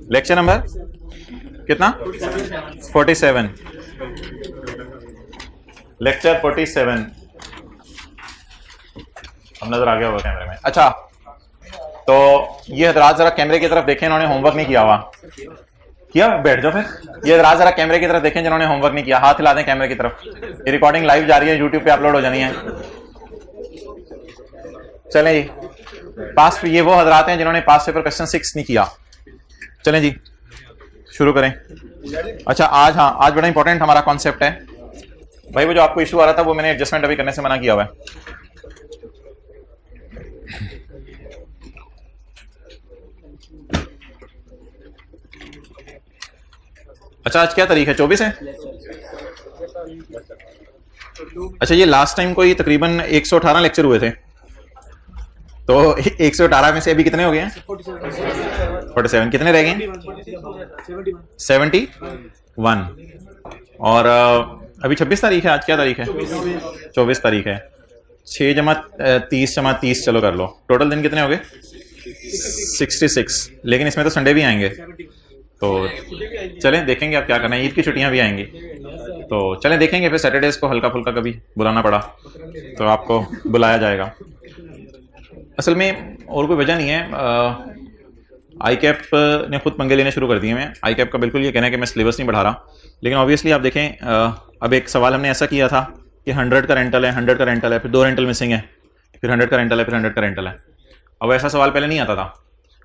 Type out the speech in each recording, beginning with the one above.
Lecture number कितना? 47। Lecture 47 हम नजर आ गया होगा कैमरे में। अच्छा, तो ये हजरात जरा कैमरे की तरफ देखें, इन्होंने होमवर्क नहीं किया हुआ। किया? बैठ जाओ फिर। ये हजरात जरा कैमरे की तरफ देखें जिन्होंने होमवर्क नहीं किया, हाथ हिला दें कैमरे की तरफ। ये रिकॉर्डिंग लाइव जा रही है, यूट्यूब पे अपलोड हो जानी है। चलें जी, पास ये वो हजरात हैं जिन्होंने पास पेपर क्वेश्चन 6 नहीं किया। चलें जी शुरू करें। अच्छा आज, हाँ आज बड़ा इंपॉर्टेंट हमारा कॉन्सेप्ट है भाई। वो जो आपको इशू आ रहा था वो मैंने एडजस्टमेंट अभी करने से मना किया हुआ है। अच्छा आज क्या तारीख है? 24 है। अच्छा ये लास्ट टाइम कोई तकरीबन 118 लेक्चर हुए थे, तो 118 में से अभी कितने हो गए हैं? 47। कितने रह गए? 71। और अभी 26 तारीख है। आज क्या तारीख है? 24 तारीख है। 6 जमा 30 जमा 30 चलो कर लो, टोटल दिन कितने हो गए? 66। लेकिन इसमें तो संडे भी आएंगे, तो चलें देखेंगे अब क्या करना है। ईद की छुट्टियां भी आएंगी, तो चलें देखेंगे। फिर सैटरडेज को हल्का फुल्का कभी बुलाना पड़ा तो आपको बुलाया जाएगा। असल में और कोई वजह नहीं है, आई कैप ने खुद पंगे लेने शुरू कर दिए। मैं आई कैप का बिल्कुल ये कहना है कि मैं सिलेबस नहीं बढ़ा रहा, लेकिन ऑब्वियसली आप देखें अब एक सवाल हमने ऐसा किया था कि 100 का रेंटल है, 100 का रेंटल है, फिर 2 रेंटल मिसिंग है, फिर 100 का रेंटल है, फिर 100 का रेंटल है। अब ऐसा सवाल पहले नहीं आता था,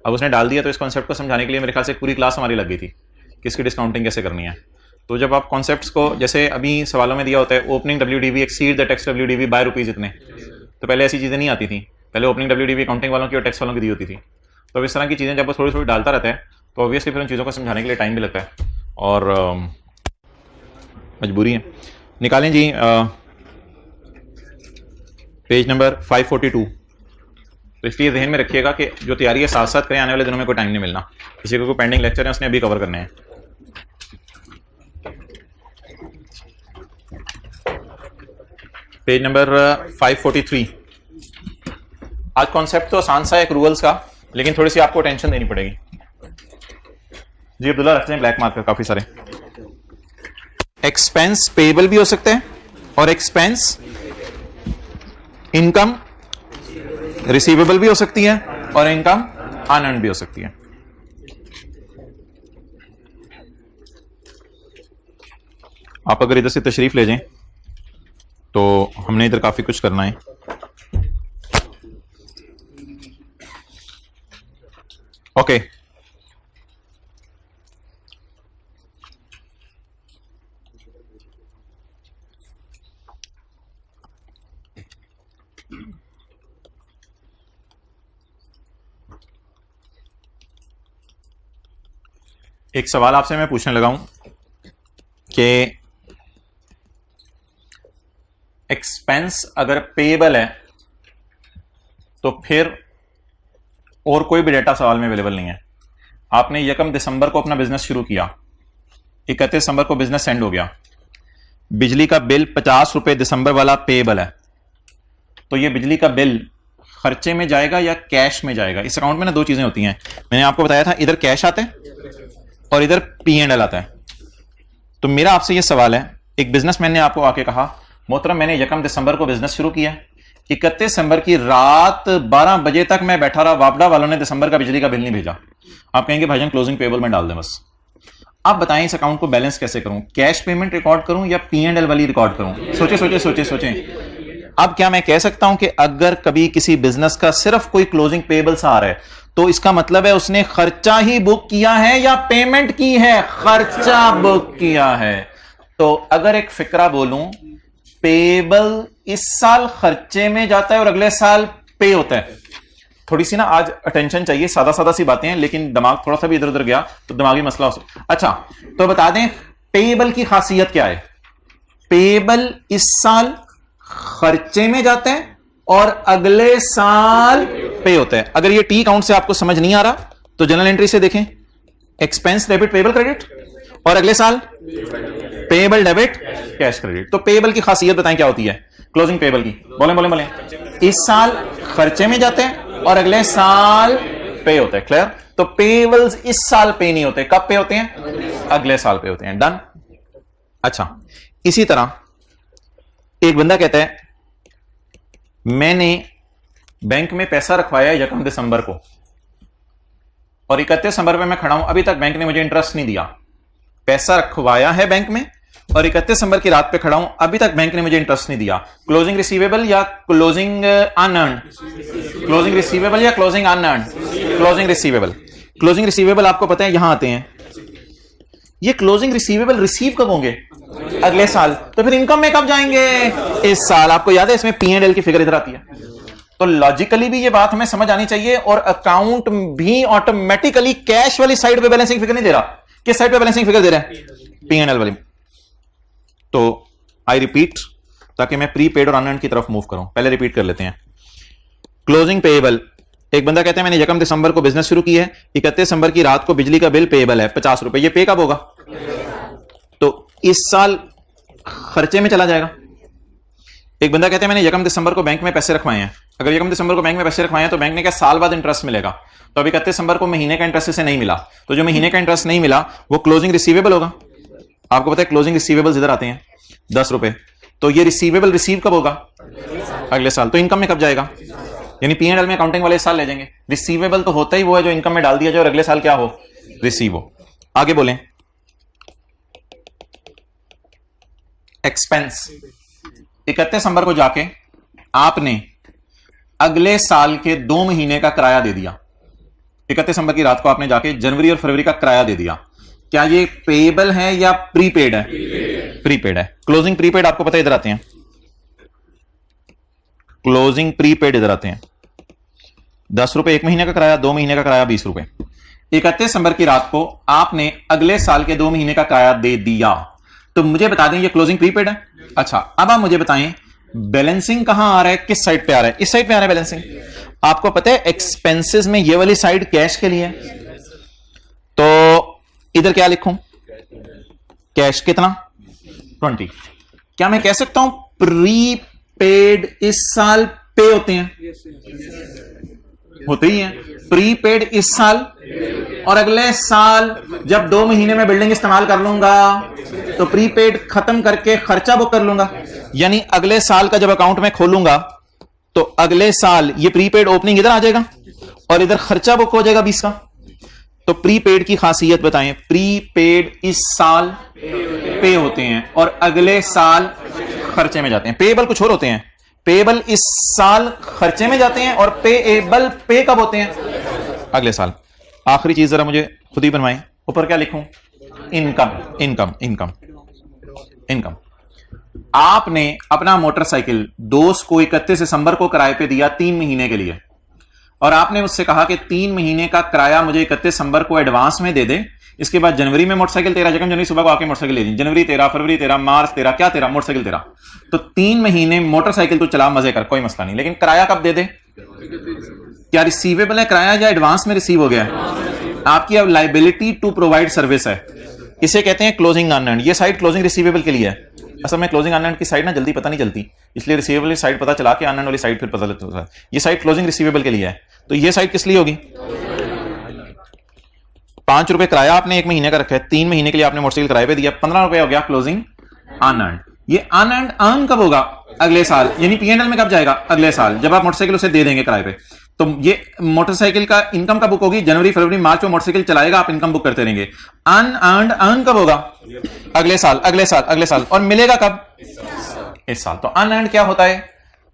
अब उसने डाल दिया, तो इस कॉन्सेप्ट को समझाने के लिए मेरे ख्याल से पूरी क्लास हमारी लग गई थी कि इसकी डिस्काउंटिंग कैसे करनी है। तो जब आप कॉन्सेप्ट्स को, जैसे अभी सवालों में दिया होता है opening WDV exceed the tax WDV by rupees इतने, तो पहले ऐसी चीज़ें नहीं आती थी। पहले ओपनिंग WDV अकाउंटिंग वालों की और टैक्स वालों की दी होती थी। तो अब इस तरह की चीज़ें जब वो थोड़ी थोड़ी डालता रहता है तो ऑब्वियसली फिर उन चीज़ों को समझाने के लिए टाइम भी लगता है और मजबूरी है। निकालें जी पेज नंबर 542। तो इसलिए ध्यान में रखिएगा कि जो तैयारी है साथ साथ करें, आने वाले दिनों में कोई टाइम नहीं मिलना। किसी को कोई पेंडिंग लेक्चर है उसने अभी कवर करने हैं। Page number 543। आज कॉन्सेप्ट तो आसान सा है एक रूल्स का, लेकिन थोड़ी सी आपको टेंशन देनी पड़ेगी। जी अब्दुल्ला रखते हैं ब्लैक मार्कर काफी सारे। एक्सपेंस पेएबल भी हो सकते हैं और एक्सपेंस इनकम रिसीवेबल भी हो सकती है और इनकम अनअर्न्ड भी हो सकती है। आप अगर इधर से तशरीफ ले जाएं तो हमने इधर काफी कुछ करना है। ओके एक सवाल आपसे मैं पूछने लगा हूं कि एक्सपेंस अगर पेएबल है तो फिर और कोई भी डेटा सवाल में अवेलेबल नहीं है। आपने 1 दिसंबर को अपना बिजनेस शुरू किया, 31 दिसंबर को बिजनेस एंड हो गया, बिजली का बिल 50 रुपए दिसंबर वाला पेएबल है, तो ये बिजली का बिल खर्चे में जाएगा या कैश में जाएगा? इस अकाउंट में ना दो चीजें होती हैं, मैंने आपको बताया था, इधर कैश आता है और इधर P&L आता है। तो मेरा आपसे ये सवाल है, एक बिजनेसमैन ने आपको आके कहा मोहतरम मैंने 1 दिसंबर को बिजनेस शुरू किया, 31 दिसंबर की रात 12 बजे तक मैं बैठा रहा, वापडा वालों ने दिसंबर का बिजली का बिल नहीं भेजा। आप कहेंगे भाईजान क्लोजिंग पेएबल में डाल दें बस। आप बताएं इस अकाउंट को बैलेंस कैसे करूं? कैश पेमेंट रिकॉर्ड करूं या P&L वाली रिकॉर्ड करूं? सोचे सोचे सोचे सोचे। अब क्या मैं कह सकता हूं कि अगर कभी किसी बिजनेस का सिर्फ कोई क्लोजिंग पेएबल्स आ रहा है तो इसका मतलब है उसने खर्चा ही बुक किया है या पेमेंट की है? खर्चा बुक किया है। तो अगर एक फिक्रा बोलूं, पेएबल इस साल खर्चे में जाता है और अगले साल पे होता है। थोड़ी सी ना आज अटेंशन चाहिए, सादा सादा सी बातें हैं लेकिन दिमाग थोड़ा सा भी इधर उधर गया तो दिमागी मसला हो सकता। अच्छा तो बता दें पेएबल की खासियत क्या है। पेएबल इस साल खर्चे में जाता है और अगले साल पे होता है। अगर ये टी अकाउंट से आपको समझ नहीं आ रहा तो जनरल एंट्री से देखें, एक्सपेंस डेबिट पेएबल क्रेडिट, और अगले साल पेएबल डेबिट कैश क्रेडिट। तो पेएबल की खासियत बताएं क्या होती है क्लोजिंग पेएबल की? बोले बोले बोले। इस साल खर्चे में जाते हैं और अगले साल पे होते हैं। क्लियर? तो पेबल्स इस साल पे नहीं होते, कब पे होते हैं? अगले साल पे होते हैं। डन। अच्छा, इसी तरह एक बंदा कहता है मैंने बैंक में पैसा रखवाया 1 दिसंबर को और 31 दिसंबर पे मैं खड़ा हूं, अभी तक बैंक ने मुझे इंटरेस्ट नहीं दिया। पैसा रखवाया है बैंक में और 31 दिसंबर की रात पे खड़ा हूं, अभी तक बैंक ने मुझे इंटरेस्ट नहीं दिया। क्लोजिंग रिसीवेबल या क्लोजिंग अनअर्न्ड? क्लोजिंग रिसीवेबल या closing unearned? Closing receivable. Closing receivable आपको पता है यहां आते हैं। ये क्लोजिंग रिसीवेबल रिसीव कब होंगे? अगले साल। तो फिर इनकम में कब जाएंगे? इस साल। आपको याद है इसमें P&L की फिगर इधर आती है। तो लॉजिकली भी ये बात हमें समझ आनी चाहिए और अकाउंट भी ऑटोमेटिकली कैश वाली साइड पे बैलेंसिंग फिगर नहीं दे रहा। किस साइड पे बैलेंसिंग फिगर दे रहा है? P&L वाली। तो आई रिपीट, ताकि मैं प्रीपेड और अनअर्न्ड की तरफ मूव करूं, पहले रिपीट कर लेते हैं। क्लोजिंग पेएबल, एक बंदा कहता है मैंने 1 दिसंबर को बिजनेस शुरू की है, 31 दिसंबर की रात को बिजली का बिल पेएबल है 50 रुपए। ये पे कब होगा? तो इस साल खर्चे में चला जाएगा। एक बंदा कहता है मैंने 1 दिसंबर को बैंक में पैसे रखवाए हैं, अगर 1 दिसंबर को बैंक में पैसे रखवाए हैं तो बैंक ने कहा साल बाद इंटरेस्ट मिलेगा। तो अभी 31 दिसंबर को महीने का इंटरेस्ट से नहीं मिला, तो जो महीने का इंटरेस्ट नहीं मिला वो क्लोजिंग रिसीवेबल होगा। आपको पता है क्लोजिंग रिसीवेबल्स इधर आते हैं 10 रुपए। तो ये रिसीवेबल रिसीव कब होगा? अगले साल। तो इनकम में कब जाएगा? यानी P&L में अकाउंटिंग वाले इस साल ले जाएंगे। रिसीवेबल तो होता ही वो है जो इनकम में डाल दिया जाए और अगले साल क्या हो? रिसीव हो। आगे बोलें। एक्सपेंस, 31 दिसंबर को जाके आपने अगले साल के 2 महीने का किराया दे दिया। 31 दिसंबर की रात को आपने जाके जनवरी और फरवरी का किराया दे दिया। क्या ये पेएबल है या प्रीपेड है? प्रीपेड है। क्लोजिंग प्रीपेड आपको पता है इधर आते हैं। क्लोजिंग प्रीपेड इधर आते हैं। 10 रुपए 1 महीने का किराया, 2 महीने का किराया 20 रुपए। 31 दिसंबर की रात को आपने अगले साल के 2 महीने का किराया दे दिया। तो मुझे बता दें ये क्लोजिंग प्रीपेड है। अच्छा, अब आप मुझे बताएं बैलेंसिंग कहां आ रहा है, किस साइड पे आ रहा है? इस साइड पे आ रहा है बैलेंसिंग। आपको पता है एक्सपेंसेस में ये वाली साइड कैश के लिए है। तो इधर क्या लिखूं? कैश कितना? 20। क्या मैं कह सकता हूं प्रीपेड इस साल पे होते हैं? होते ही हैं। प्रीपेड इस साल और अगले साल जब 2 महीने में बिल्डिंग इस्तेमाल कर लूंगा तो प्रीपेड खत्म करके खर्चा बुक कर लूंगा। यानी अगले साल का जब अकाउंट में खोलूंगा तो अगले साल ये प्रीपेड ओपनिंग इधर आ जाएगा और इधर खर्चा बुक हो जाएगा 20 का। तो प्रीपेड की खासियत बताएं। प्रीपेड इस साल पे होते हैं और अगले साल खर्चे में जाते हैं। पेएबल कुछ और होते हैं। पेएबल इस साल खर्चे में जाते हैं और पेएबल पे कब होते हैं? अगले साल। आखिरी चीज जरा मुझे खुद ही बनवाएं। ऊपर क्या लिखूं? इनकम। Income income income. आपने अपना मोटरसाइकिल दोस्त को 31 दिसंबर को किराए पे दिया 3 महीने के लिए और आपने उससे कहा कि 3 महीने का किराया मुझे 31 दिसंबर को एडवांस में दे दे। इसके बाद जनवरी में मोटरसाइकिल तेरा, जनवरी सुबह को आके मोटरसाइकिल ले दी। जनवरी तेरा, फरवरी तेरा, मार्च तेरा, क्या तेरा? मोटरसाइकिल तेरा। तो 3 महीने मोटरसाइकिल तू चला, मजे कर, कोई मसला नहीं, लेकिन किराया कब दे दे? क्या रिसीवेबल है किराया या एडवांस में रिसीव हो गया है? आपकी अब लाइबिलिटी टू प्रोवाइड सर्विस है। इसे कहते हैं क्लोजिंग अनअर्न्ड। ये साइड क्लोजिंग रिसीवेबल के लिए है। असल में क्लोजिंग अनअर्न्ड की साइड ना जल्दी पता नहीं चलती, इसलिए रिसीवेबल की साइड पता चला के अनअर्न्ड वाली साइड फिर पता चलता है। ये साइड क्लोजिंग रिसीवेबल के लिए है। तो ये साइड किस लिए होगी? 5 रुपए किराया आपने 1 महीने का रखा है, 3 महीने के लिए आपने मोटरसाइकिल किराए पे दिया, 15 रुपए हो गया क्लोजिंग अनअर्न्ड। ये अनअर्न्ड अर्न कब होगा? अगले साल। यानी P&L में कब जाएगा? अगले साल, जब आप मोटरसाइकिल उसे दे देंगे किराए पे। तो ये मोटरसाइकिल का इनकम कब बुक होगी? जनवरी फरवरी मार्च में मोटरसाइकिल चलाएगा, आप इनकम बुक करते रहेंगे। अनअर्न्ड अर्न कब होगा? अगले साल अगले साल अगले साल। और मिलेगा कब? इस साल। तो अनअर्न्ड क्या होता है?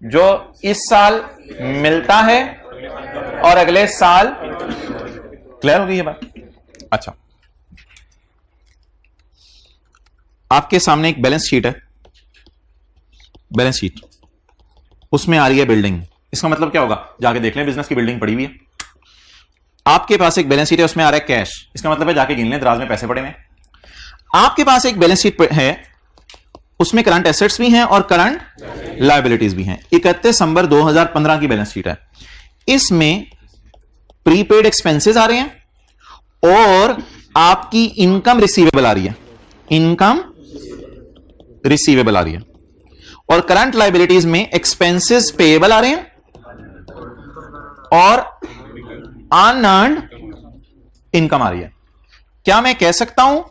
जो इस साल मिलता है और अगले साल। क्लियर हो गई ये बात? अच्छा, आपके सामने एक बैलेंस शीट है। बैलेंस शीट, उसमें आ रही है बिल्डिंग। इसका मतलब क्या होगा? जाके देख लें, बिजनेस की बिल्डिंग पड़ी हुई है। आपके पास एक बैलेंस शीट है, उसमें आ रहा है कैश। इसका मतलब है जाके गिन लें, दराज में पैसे पड़े हैं। आपके पास एक बैलेंस शीट है, उसमें करंट एसेट्स भी हैं और करंट लायबिलिटीज भी हैं। 31 दिसंबर 2015 की बैलेंस शीट है। इसमें प्रीपेड एक्सपेंसेस आ रहे हैं और आपकी इनकम रिसीवेबल आ रही है। इनकम रिसीवेबल आ रही है और करंट लायबिलिटीज में एक्सपेंसेस पेएबल आ रहे हैं और अनअर्न्ड इनकम आ रही है। क्या मैं कह सकता हूं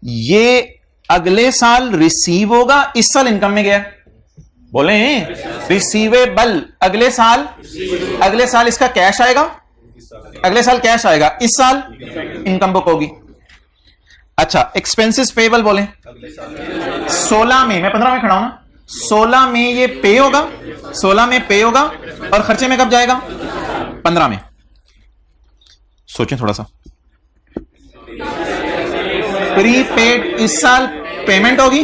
ये अगले साल रिसीव होगा, इस साल इनकम में गया? बोले रिसीवेबल, अगले साल इसका कैश आएगा, अगले साल कैश आएगा, इस साल इनकम बुक होगी। अच्छा, एक्सपेंसेस पेबल बोले 16 में, मैं 15 में खड़ा हूं ना, 16 में ये पे होगा, 16 में पे होगा और खर्चे में कब जाएगा? 15 में। सोचें थोड़ा सा, प्रीपेड इस साल पेमेंट होगी।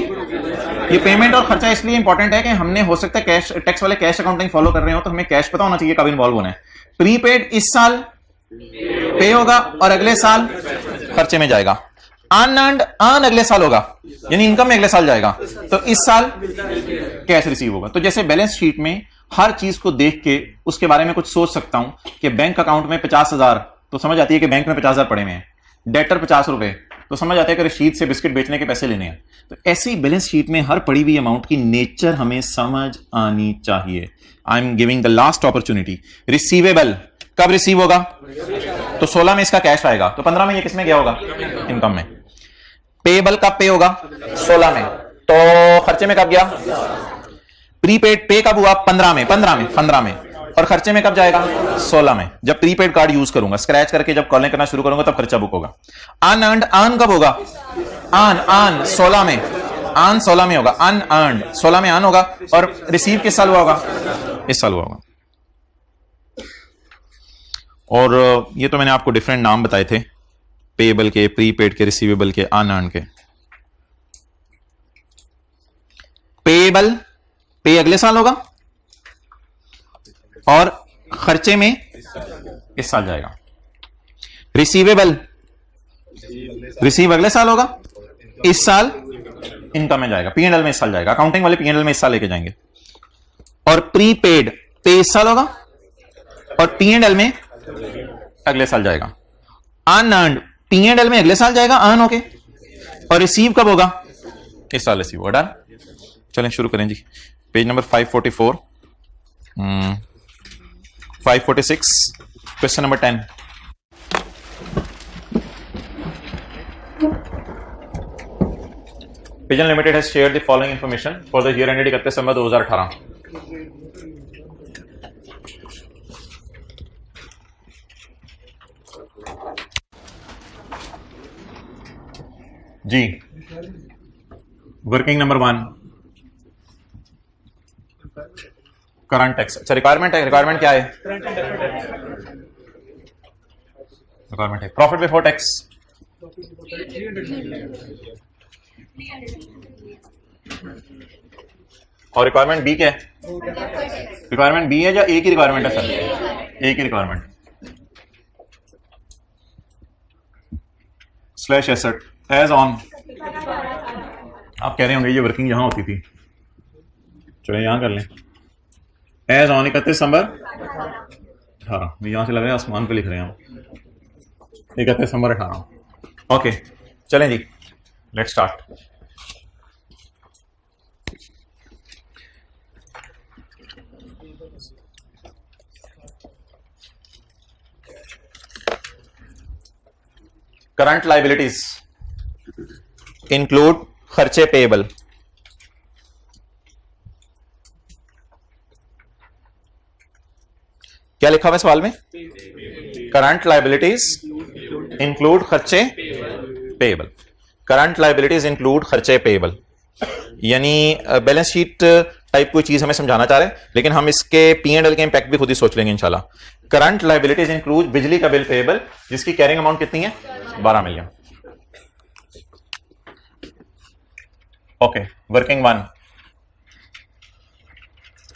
ये पेमेंट और खर्चा इसलिए इंपॉर्टेंट है कि हमने हो सकता है कैश टैक्स वाले कैश अकाउंटिंग फॉलो कर रहे हो तो हमें कैश पता होना चाहिए कब इन्वॉल्व होना है। प्रीपेड इस साल पे होगा और अगले साल खर्चे में जाएगा। अनअर्न्ड अर्न अगले साल होगा, यानी इनकम में अगले साल जाएगा, तो इस साल कैश रिसीव होगा। तो जैसे बैलेंस शीट में हर चीज को देख के उसके बारे में कुछ सोच सकता हूं कि बैंक अकाउंट में 50,000, तो समझ आती है कि बैंक में 50,000 पड़े हुए हैं। डेटर 50 रुपए, तो समझ आते हैं कि रशीद से बिस्किट बेचने के पैसे लेने हैं। तो ऐसे ही बैलेंस शीट में हर पड़ी हुई अमाउंट की नेचर हमें समझ आनी चाहिए। I am giving the last opportunity. Receivable कब रिसीव होगा? तो 16 में इसका कैश आएगा, तो 15 में ये किसमें गया होगा? इनकम में। पेबल कब पे होगा? 16 में, तो खर्चे में कब गया? प्रीपेड पे कब हुआ? 15 में और खर्चे में कब जाएगा? 16 में। जब प्रीपेड कार्ड यूज करूंगा, स्क्रैच करके जब कॉलिंग करना शुरू करूंगा तब खर्चा बुक होगा। अनअर्न्ड अर्न कब होगा? अर्न 16 में, अर्न 16 में होगा, अनअर्न्ड 16 में अर्न होगा और रिसीव किस साल हुआ होगा? इस साल हुआ होगा। और ये तो मैंने आपको डिफरेंट नाम बताए थे, पेबल के, प्रीपेड के, रिसीवेबल के, अनअर्न के। पेबल पे अगले साल होगा और खर्चे में इस साल जाएगा। रिसीवेबल रिसीव अगले साल होगा, इस साल इनकम में जाएगा, पीएनएल में इस साल जाएगा, अकाउंटिंग वाले पीएनएल में इस साल लेके जाएंगे। और प्रीपेड पे इस साल होगा और पीएनएल में अगले साल जाएगा। अनअर्न्ड पीएनएल में अगले साल जाएगा अर्न होके, और रिसीव कब होगा? इस साल रिसीव होगा। डन। चलें शुरू करें जी। Page number 544, 546, question number 10। Pigeon Limited has shared the following information for the year ended 31 December 2018. जी, वर्किंग नंबर 1, करंट टैक्स। अच्छा, रिक्वायरमेंट है, रिक्वायरमेंट क्या है? रिक्वायरमेंट है प्रॉफिट बिफोर टैक्स। और रिक्वायरमेंट बी क्या है? रिक्वायरमेंट बी है या एक ही रिक्वायरमेंट है सर? एक ही requirement. Slash asset as on. आप कह रहे होंगे ये वर्किंग यहां होती थी, चलिए यहां कर लें। एज ऑन 31 दिसंबर 18, यहां से लग रहा है आसमान पे लिख रहे हैं हम, 31 दिसंबर 18। ओके चलें जी, let's start. Current liabilities include खर्चे पेएबल। क्या लिखा हुआ है सवाल में? करंट लाइबिलिटीज इंक्लूड खर्चे पेएबल। करंट लाइबिलिटीज इंक्लूड खर्चे पेएबल, यानी बैलेंस शीट टाइप कोई चीज हमें समझाना चाह रहे हैं, लेकिन हम इसके पी&एल के इंपैक्ट भी खुद ही सोच लेंगे इंशाल्लाह। करंट लाइबिलिटीज इंक्लूड बिजली का बिल पेएबल, जिसकी कैरिंग अमाउंट कितनी है? 12 मिलियन। ओके, वर्किंग 1,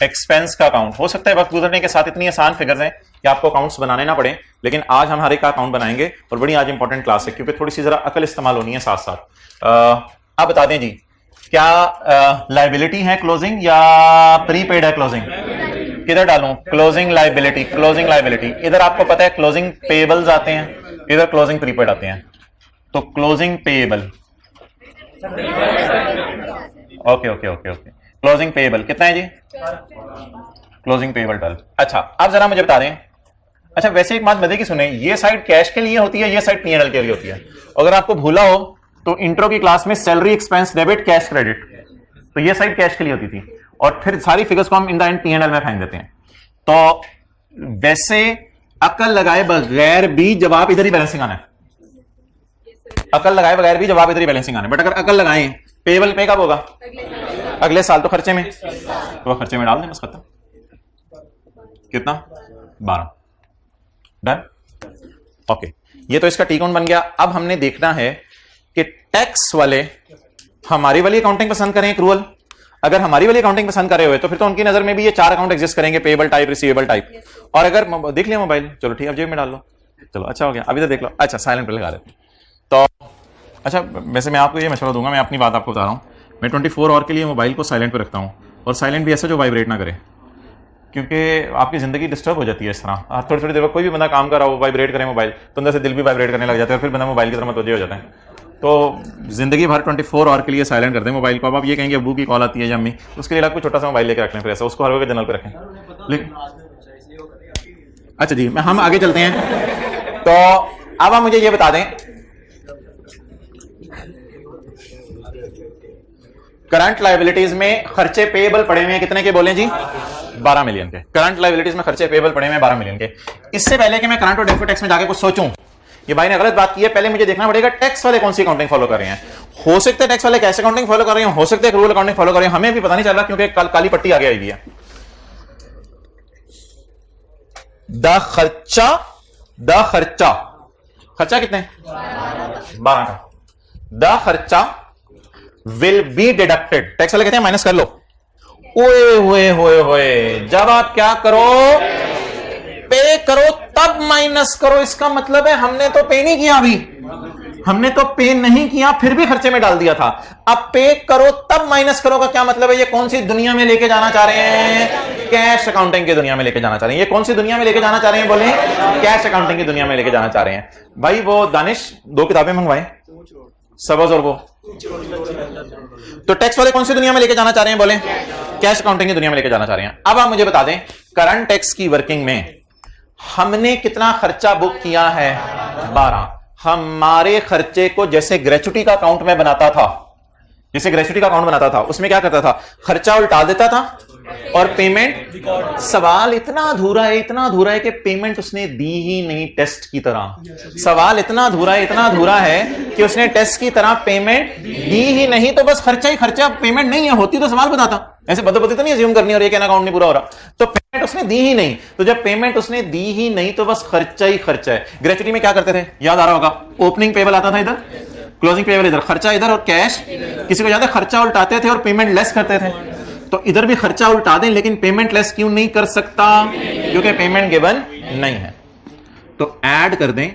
एक्सपेंस का अकाउंट। हो सकता है वक्त गुजरने के साथ इतनी आसान फिगर्स हैं कि आपको अकाउंट्स बनाने ना पड़े, लेकिन आज हम हर एक का अकाउंट बनाएंगे और बड़ी आज इंपॉर्टेंट क्लास है क्योंकि थोड़ी सी जरा अकल इस्तेमाल होनी है साथ साथ। आप बता दें जी, क्या लाइबिलिटी है क्लोजिंग या प्रीपेड है क्लोजिंग? किधर डालूं? Closing liability, closing liability. इधर आपको पता है क्लोजिंग पेएबल्स आते हैं, इधर क्लोजिंग प्रीपेड आते हैं, तो closing payable. Okay okay okay okay, closing payable कितना है जी? Closing payable 12। अच्छा, अब जरा मुझे बता दें अच्छा वैसे एक बात मजे की सुने, ये साइड कैश के लिए होती है, ये साइड P&L के लिए होती है। अगर आपको भूला हो तो इंट्रो की क्लास में salary expense debit cash credit, तो ये साइड कैश के लिए होती थी और फिर सारी फिगर्स को हम इन द एंड P&L में फेंक देते हैं। तो वैसे अकल लगाए बगैर भी जवाब इधर ही बैलेंसिंग आना है, अकल लगाए बगैर भी जवाब इधर ही बैलेंसिंग आना है। बट अगर अकल लगाएं, पेबल पे कब होगा? अगले साल। तो खर्चे में, तो खर्चे में डाल दें, बस खत्म। कितना? 12। डन। ओके, ये तो इसका टी काउंट बन गया। अब हमने देखना है कि टैक्स वाले हमारी वाली अकाउंटिंग पसंद करें एक्रूअल। अगर हमारी वाली अकाउंटिंग पसंद करे हुए तो फिर तो उनकी नजर में भी ये 4 अकाउंट एग्जिस्ट करेंगे, पेबल टाइप, रिसीवेबल टाइप। और अगर देख लिया मोबाइल, चलो ठीक है, अब जेब में डाल लो, चलो अच्छा हो गया, अभी तो देख लो। अच्छा साइलेंट पे लगा देते। तो अच्छा वैसे मैं आपको ये मशवरा दूंगा, मैं अपनी बात आपको बता रहा हूँ, मैं 24 आवर के लिए मोबाइल को साइलेंट पे रखता हूँ, और साइलेंट भी ऐसा जो वाइब्रेट ना करे, क्योंकि आपकी जिंदगी डिस्टर्ब हो जाती है इस तरह। थोड़ी थोड़ी देर बाद कोई भी बंदा काम कर रहा हो, वाइब्रेट करे मोबाइल, तो अंदर से दिल भी वाइब्रेट करने लग जाता है, फिर बंदा मोबाइल की तरफ मुतवज्जह हो जाता है। तो जिंदगी भर 24 आवर के लिए साइलेंट कर दें मोबाइल को। अब आप ये कहेंगे अबू की कॉल आती है या अम्मी, उसके लिए आपको छोटा सा मोबाइल लेकर रख लें, फिर ऐसा उसको हर वक्त जनरल पे रखें। लेकिन अच्छा जी, हम आगे चलते हैं। तो अब आप मुझे ये बता दें, करंट लायबिलिटीज में खर्चे पेएबल पड़े हुए हैं कितने के बोले जी? 12 मिलियन के। करंट लायबिलिटीज में खर्चे पेएबल पड़े हुए हैं 12 मिलियन के। इससे पहले कि मैं करंट और डेबिट टैक्स में जाके कुछ सोचूं, ये भाई ने गलत बात की है। पहले मुझे देखना पड़ेगा टैक्स वाले कौन सी अकाउंटिंग फॉलो कर रहे हैं। हो सकते हैं टैक्स वाले कैश अकाउंटिंग फॉलो कर रहे हैं, हो सकते हैं एक्रूअल अकाउंटिंग फॉलो कर रहे हैं, हमें भी पता नहीं चल रहा क्योंकि काली पट्टी आगे आई हुई है। खर्चा कितने? 12 का। द खर्चा विल बी डिडक्टेड, टैक्स वाले कहते हैं माइनस कर लो। ओए होए होए होए, जब आप क्या करो, पे करो तब माइनस करो। इसका मतलब है हमने तो पे नहीं किया, अभी हमने तो पे नहीं किया फिर भी खर्चे में डाल दिया था। अब पे करो तब माइनस करो का क्या मतलब है? ये कौन सी दुनिया में लेके जाना चाह रहे हैं? कैश अकाउंटिंग की दुनिया में लेके जाना चाह रहे हैं। ये कौन सी दुनिया में लेके जाना चाह रहे हैं? बोले कैश अकाउंटिंग की दुनिया में लेके जाना चाह रहे हैं। भाई वो दानिश 2 किताबें मंगवाए, सबज और वो। तो टैक्स वाले कौन सी दुनिया में लेके जाना चाह रहे हैं? बोले कैश अकाउंटिंग की दुनिया में लेके जाना चाह रहे हैं। अब आप मुझे बता दें, करंट टैक्स की वर्किंग में हमने कितना खर्चा बुक किया है? 12। हमारे खर्चे को जैसे ग्रेच्युटी का अकाउंट में बनाता था, जैसे ग्रेच्युटी का अकाउंट बनाता था, उसमें क्या करता था? खर्चा उल्टा देता था और पेमेंट। सवाल इतना अधूरा है, इतना अधूरा है कि पेमेंट उसने दी ही नहीं टेस्ट की तरह। सवाल इतना अधूरा है, इतना अधूरा है कि उसने टेस्ट की तरह पेमेंट दी ही नहीं। तो बस खर्चा ही खर्चा, पेमेंट नहीं है। होती तो सवाल बताता, ऐसे बदबदी तो नहीं अज्यूम करनी और ये कहना अकाउंट नहीं पूरा हो रहा। तो पेमेंट उसने दी ही नहीं, तो जब पेमेंट उसने दी ही नहीं तो बस खर्चा ही खर्चा है। ग्रेच्युटी में क्या करते थे? याद आ रहा होगा, ओपनिंग पेबल आता था इधर, क्लोजिंग पेबल इधर, खर्चा इधर और कैश। किसी को याद है? खर्चा उल्टाते थे और पेमेंट लेस करते थे। तो इधर भी खर्चा उल्टा दें, लेकिन पेमेंट लेस क्यों नहीं कर सकता? क्योंकि पेमेंट गिवन नहीं है। तो ऐड कर दें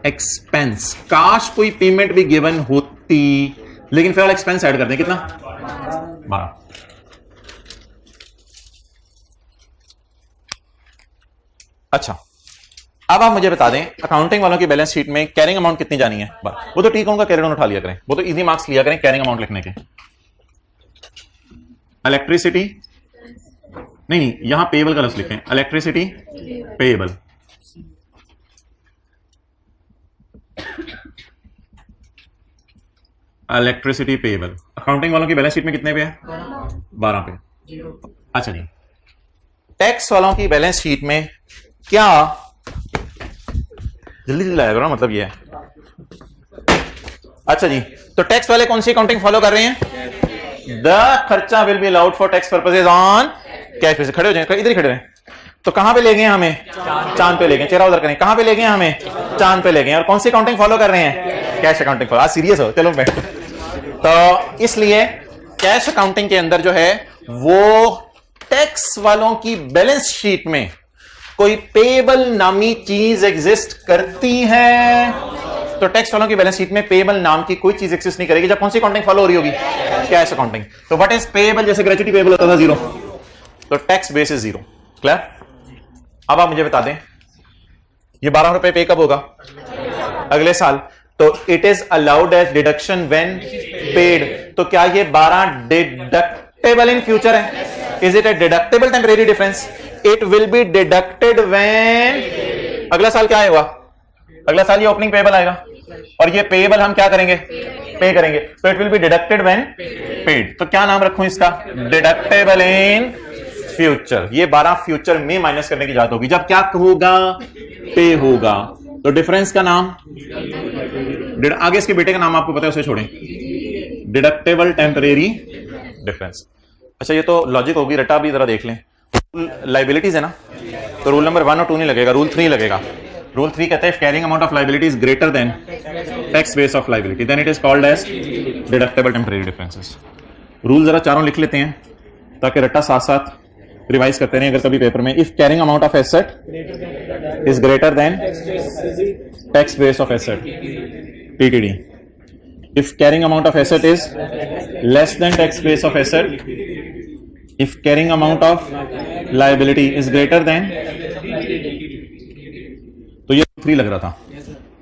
एक्सपेंस। काश कोई पेमेंट भी गिवन होती, लेकिन फिर एक्सपेंस ऐड कर दें। कितना? 12। अच्छा, अब आप मुझे बता दें, अकाउंटिंग वालों की बैलेंस शीट में कैरिंग अमाउंट कितनी जानी है? वो तो ठीक होगा, कैरिंग अमाउंट उठा लिया करें, वो तो इजी मार्क्स लिया करें कैरिंग अमाउंट लिखने के। इलेक्ट्रिसिटी नहीं, यहां पेएबल का लफ्ज लिखें, electricity payable. Electricity payable accounting वालों की बैलेंस शीट में कितने पे है? 12 पे। अच्छा जी, टैक्स वालों की बैलेंस शीट में क्या? जल्दी जल्दी लाया करो, मतलब ये है। अच्छा जी, तो टैक्स वाले कौन सी अकाउंटिंग फॉलो कर रहे हैं? द खर्चा will be allowed for tax purposes on cash basis. खड़े हो जाए, इधर ही खड़े रहे। तो कहां पे ले गए हमें? चांद पे ले गए। चेहरा उधर करें, कहां पे ले गए हमें? चांद पे ले गए। और कौन सी अकाउंटिंग फॉलो कर रहे हैं? Cash accounting follow. आज सीरियस हो, चलो बैठो। तो इसलिए कैश अकाउंटिंग के अंदर जो है वो टैक्स वालों की बैलेंस शीट में कोई पेएबल नामी चीज एग्जिस्ट करती है? तो टैक्स वालों की बैलेंस शीट में पेएबल नाम की कोई चीज एग्जिस्ट नहीं करेगी। जब कौन सी अकाउंटिंग फॉलो हो रही होगी? Cash accounting. तो व्हाट इज पेएबल? जैसे ग्रेच्युटी पेएबल होता था 0, तो टैक्स बेस इज 0। क्लियर? अब आप मुझे बता दें, ये 12 रुपए पे कब होगा? अगले साल। तो it is allowed as deduction when paid. तो क्या ये 12 डिडक्टेबल इन फ्यूचर है? Is it a deductible temporary difference? It will be deducted when, अगला साल क्या आएगा, अगला साल ये ओपनिंग पेएबल आएगा और ये पेएबल हम क्या करेंगे, पे करेंगे, तो it will be deducted when paid. तो क्या नाम रखूं इसका, डिडक्टेबल इन फ्यूचर। ये 12 फ्यूचर में माइनस करने की जरूरत होगी जब क्या होगा, पे होगा। तो डिफरेंस का नाम, आगे इसके बेटे का नाम आपको पता है, उसे छोड़ें, डिडक्टेबल टेम्परेरी डिफरेंस। अच्छा ये तो लॉजिक होगी, रटा भी जरा देख लें। लाइबिलिटीज है ना, तो रूल नंबर 1 और 2 नहीं लगेगा, रूल 3 लगेगा। रूल 3 कहता है if carrying amount of liability is greater than tax base of liability then it is called as deductible temporary differences. Rule जरा चारों लिख लेते हैं ताकि रट्टा साथ साथ रिवाइज करते रहें अगर कभी पेपर में। If carrying amount of asset is greater than tax base of asset TTD, if carrying amount of asset is less than tax base of asset, if carrying amount of liability is greater than, तो ये 3 लग रहा था,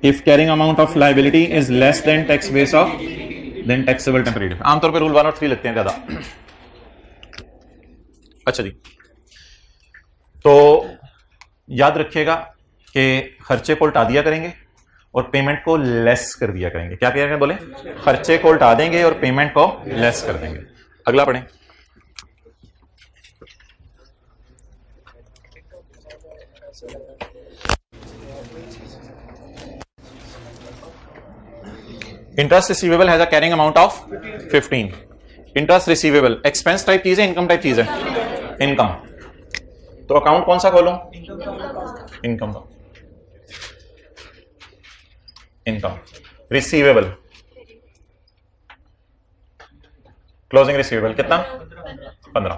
if carrying amount of liability is less than tax base of then taxable temporary। आमतौर पे rule 1 और 3 लगते हैं ज्यादा। अच्छा जी, तो याद रखिएगा कि खर्चे को उल्टा दिया करेंगे और पेमेंट को लेस कर दिया करेंगे। क्या करेंगे बोले, खर्चे को उल्टा देंगे और पेमेंट को लेस कर देंगे। अगला पढ़ें। Interest receivable has a carrying amount of 15। Interest receivable expense type चीज है, इनकम टाइप चीज है, इनकम। तो अकाउंट कौन सा खोलूं, इनकम का। इनकम रिसीवेबल, क्लोजिंग रिसीवेबल कितना, 15।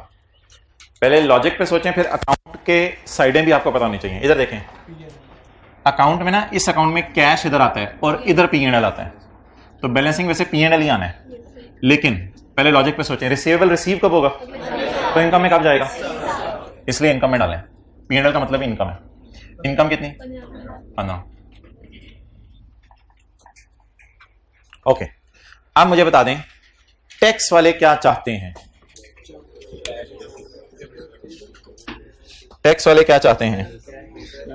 पहले लॉजिक पे सोचें, फिर अकाउंट के साइडें भी आपको पता होनी चाहिए। इधर देखें, अकाउंट में ना, इस अकाउंट में कैश इधर आता है और इधर P&L आता है, तो बैलेंसिंग वैसे P&L ही आना है, लेकिन पहले लॉजिक पे सोचें, रिसीवेबल रिसीव कब होगा, तो इनकम में कब जाएगा, इसलिए इनकम में डालें। P&L का मतलब इनकम है। इनकम कितनी, 15। ओके, अब मुझे बता दें टैक्स वाले क्या चाहते हैं, टैक्स वाले क्या चाहते हैं,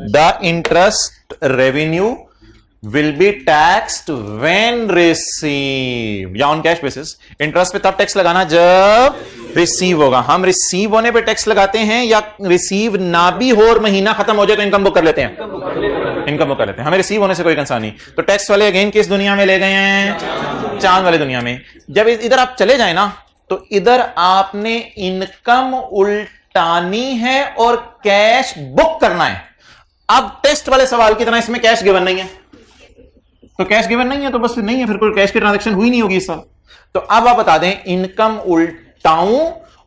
the interest revenue will be taxed when receive, या ऑन कैश बेसिस। इंटरेस्ट पे तब टैक्स लगाना जब रिसीव होगा। हम रिसीव होने पे टैक्स लगाते हैं या रिसीव ना भी हो और महीना खत्म हो जाए तो इनकम बुक कर लेते हैं, इनकम बुक कर लेते हैं, हमें रिसीव होने से कोई कंसर्न नहीं। तो टैक्स वाले अगेन किस दुनिया में ले गए हैं, चांद वाले दुनिया में। जब इधर आप चले जाए ना, तो इधर आपने इनकम उल्टानी है और कैश बुक करना है। अब टेस्ट वाले सवाल की तरह इसमें कैश गिवन नहीं है, तो कैश गिवन नहीं है तो बस नहीं है, फिर कोई कैश की ट्रांजैक्शन हुई नहीं होगी इस साल। तो अब आप बता दें इनकम उल्टाऊं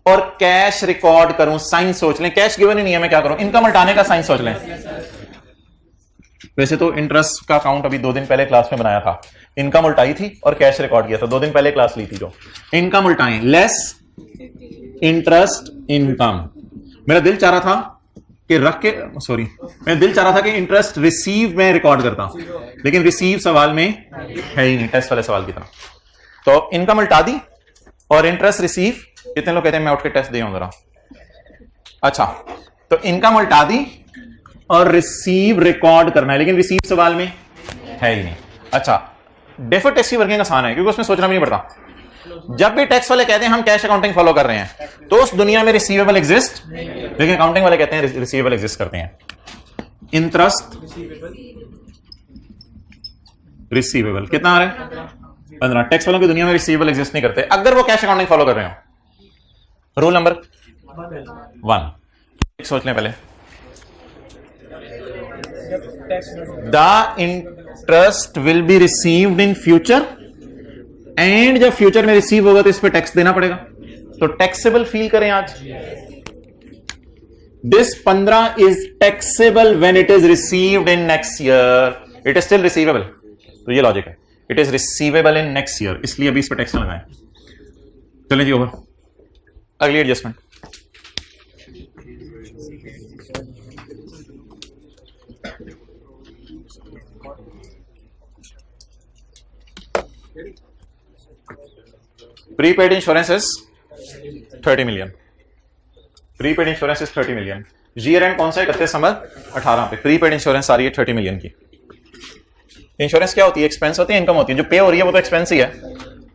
और कैश रिकॉर्ड करूं, साइन सोच लें। कैश गिवन ही नहीं है, मैं क्या करूं, इनकम उल्टाने का साइन सोच लें। वैसे तो इंटरेस्ट का अकाउंट अभी 2 दिन पहले क्लास में बनाया था, इनकम उल्टाई थी और कैश रिकॉर्ड किया था, 2 दिन पहले क्लास ली थी। जो इनकम उल्टाएं, लेस इंटरेस्ट इनकम। मेरा दिल चाह रहा था कि रख के, सॉरी, मेरा दिल चाह रहा था कि इंटरेस्ट रिसीव में रिकॉर्ड करता, लेकिन रिसीव सवाल में है ही नहीं, टेस्ट वाले सवाल की तरह। तो इनकम उल्टा दी और इंटरेस्ट रिसीव, कितने लोग कहते हैं मैं उठ के टेस्ट दे जरा। अच्छा, तो इनकम उल्टा दी और रिसीव रिकॉर्ड करना है, लेकिन रिसीव सवाल में है ही नहीं। अच्छा, डेफर्ड टैक्स की वर्किंग आसान है क्योंकि उसमें सोचना भी नहीं पड़ता। जब भी टैक्स वाले कहते हैं हम कैश अकाउंटिंग फॉलो कर रहे हैं, तो उस दुनिया में रिसीवेबल एग्जिस्ट, लेकिन अकाउंटिंग वाले कहते हैं रिसीवेबल एग्जिस्ट करते हैं। इंटरेस्ट रिसीवेबल कितना आ रहा है, 15। टैक्स वालों की दुनिया में रिसीवेबल एग्जिस्ट नहीं करते अगर वो कैश अकाउंटिंग फॉलो कर रहे हो। रूल नंबर 1 सोच लें पहले, the interest will be received in future, and जब फ्यूचर में रिसीव होगा तो इस पे टैक्स देना पड़ेगा, तो टैक्सेबल फील करें आज। This 15 is taxable when it is received in next year, it is still receivable. तो ये लॉजिक है, it is receivable in next year, इसलिए अभी इस पे टैक्स लगाएं। चलें जी, ओवर। अगली adjustment, prepaid insurance is 30 million. Prepaid insurance is 30 million. Year and कौन सा है? 31 दिसंबर 18 पे। प्रीपेड इंश्योरेंस आ रही है 30 मिलियन की। इंश्योरेंस क्या होती है? एक्सपेंस होती है, इनकम होती है। जो पे हो रही है वो तो एक्सपेंस ही है।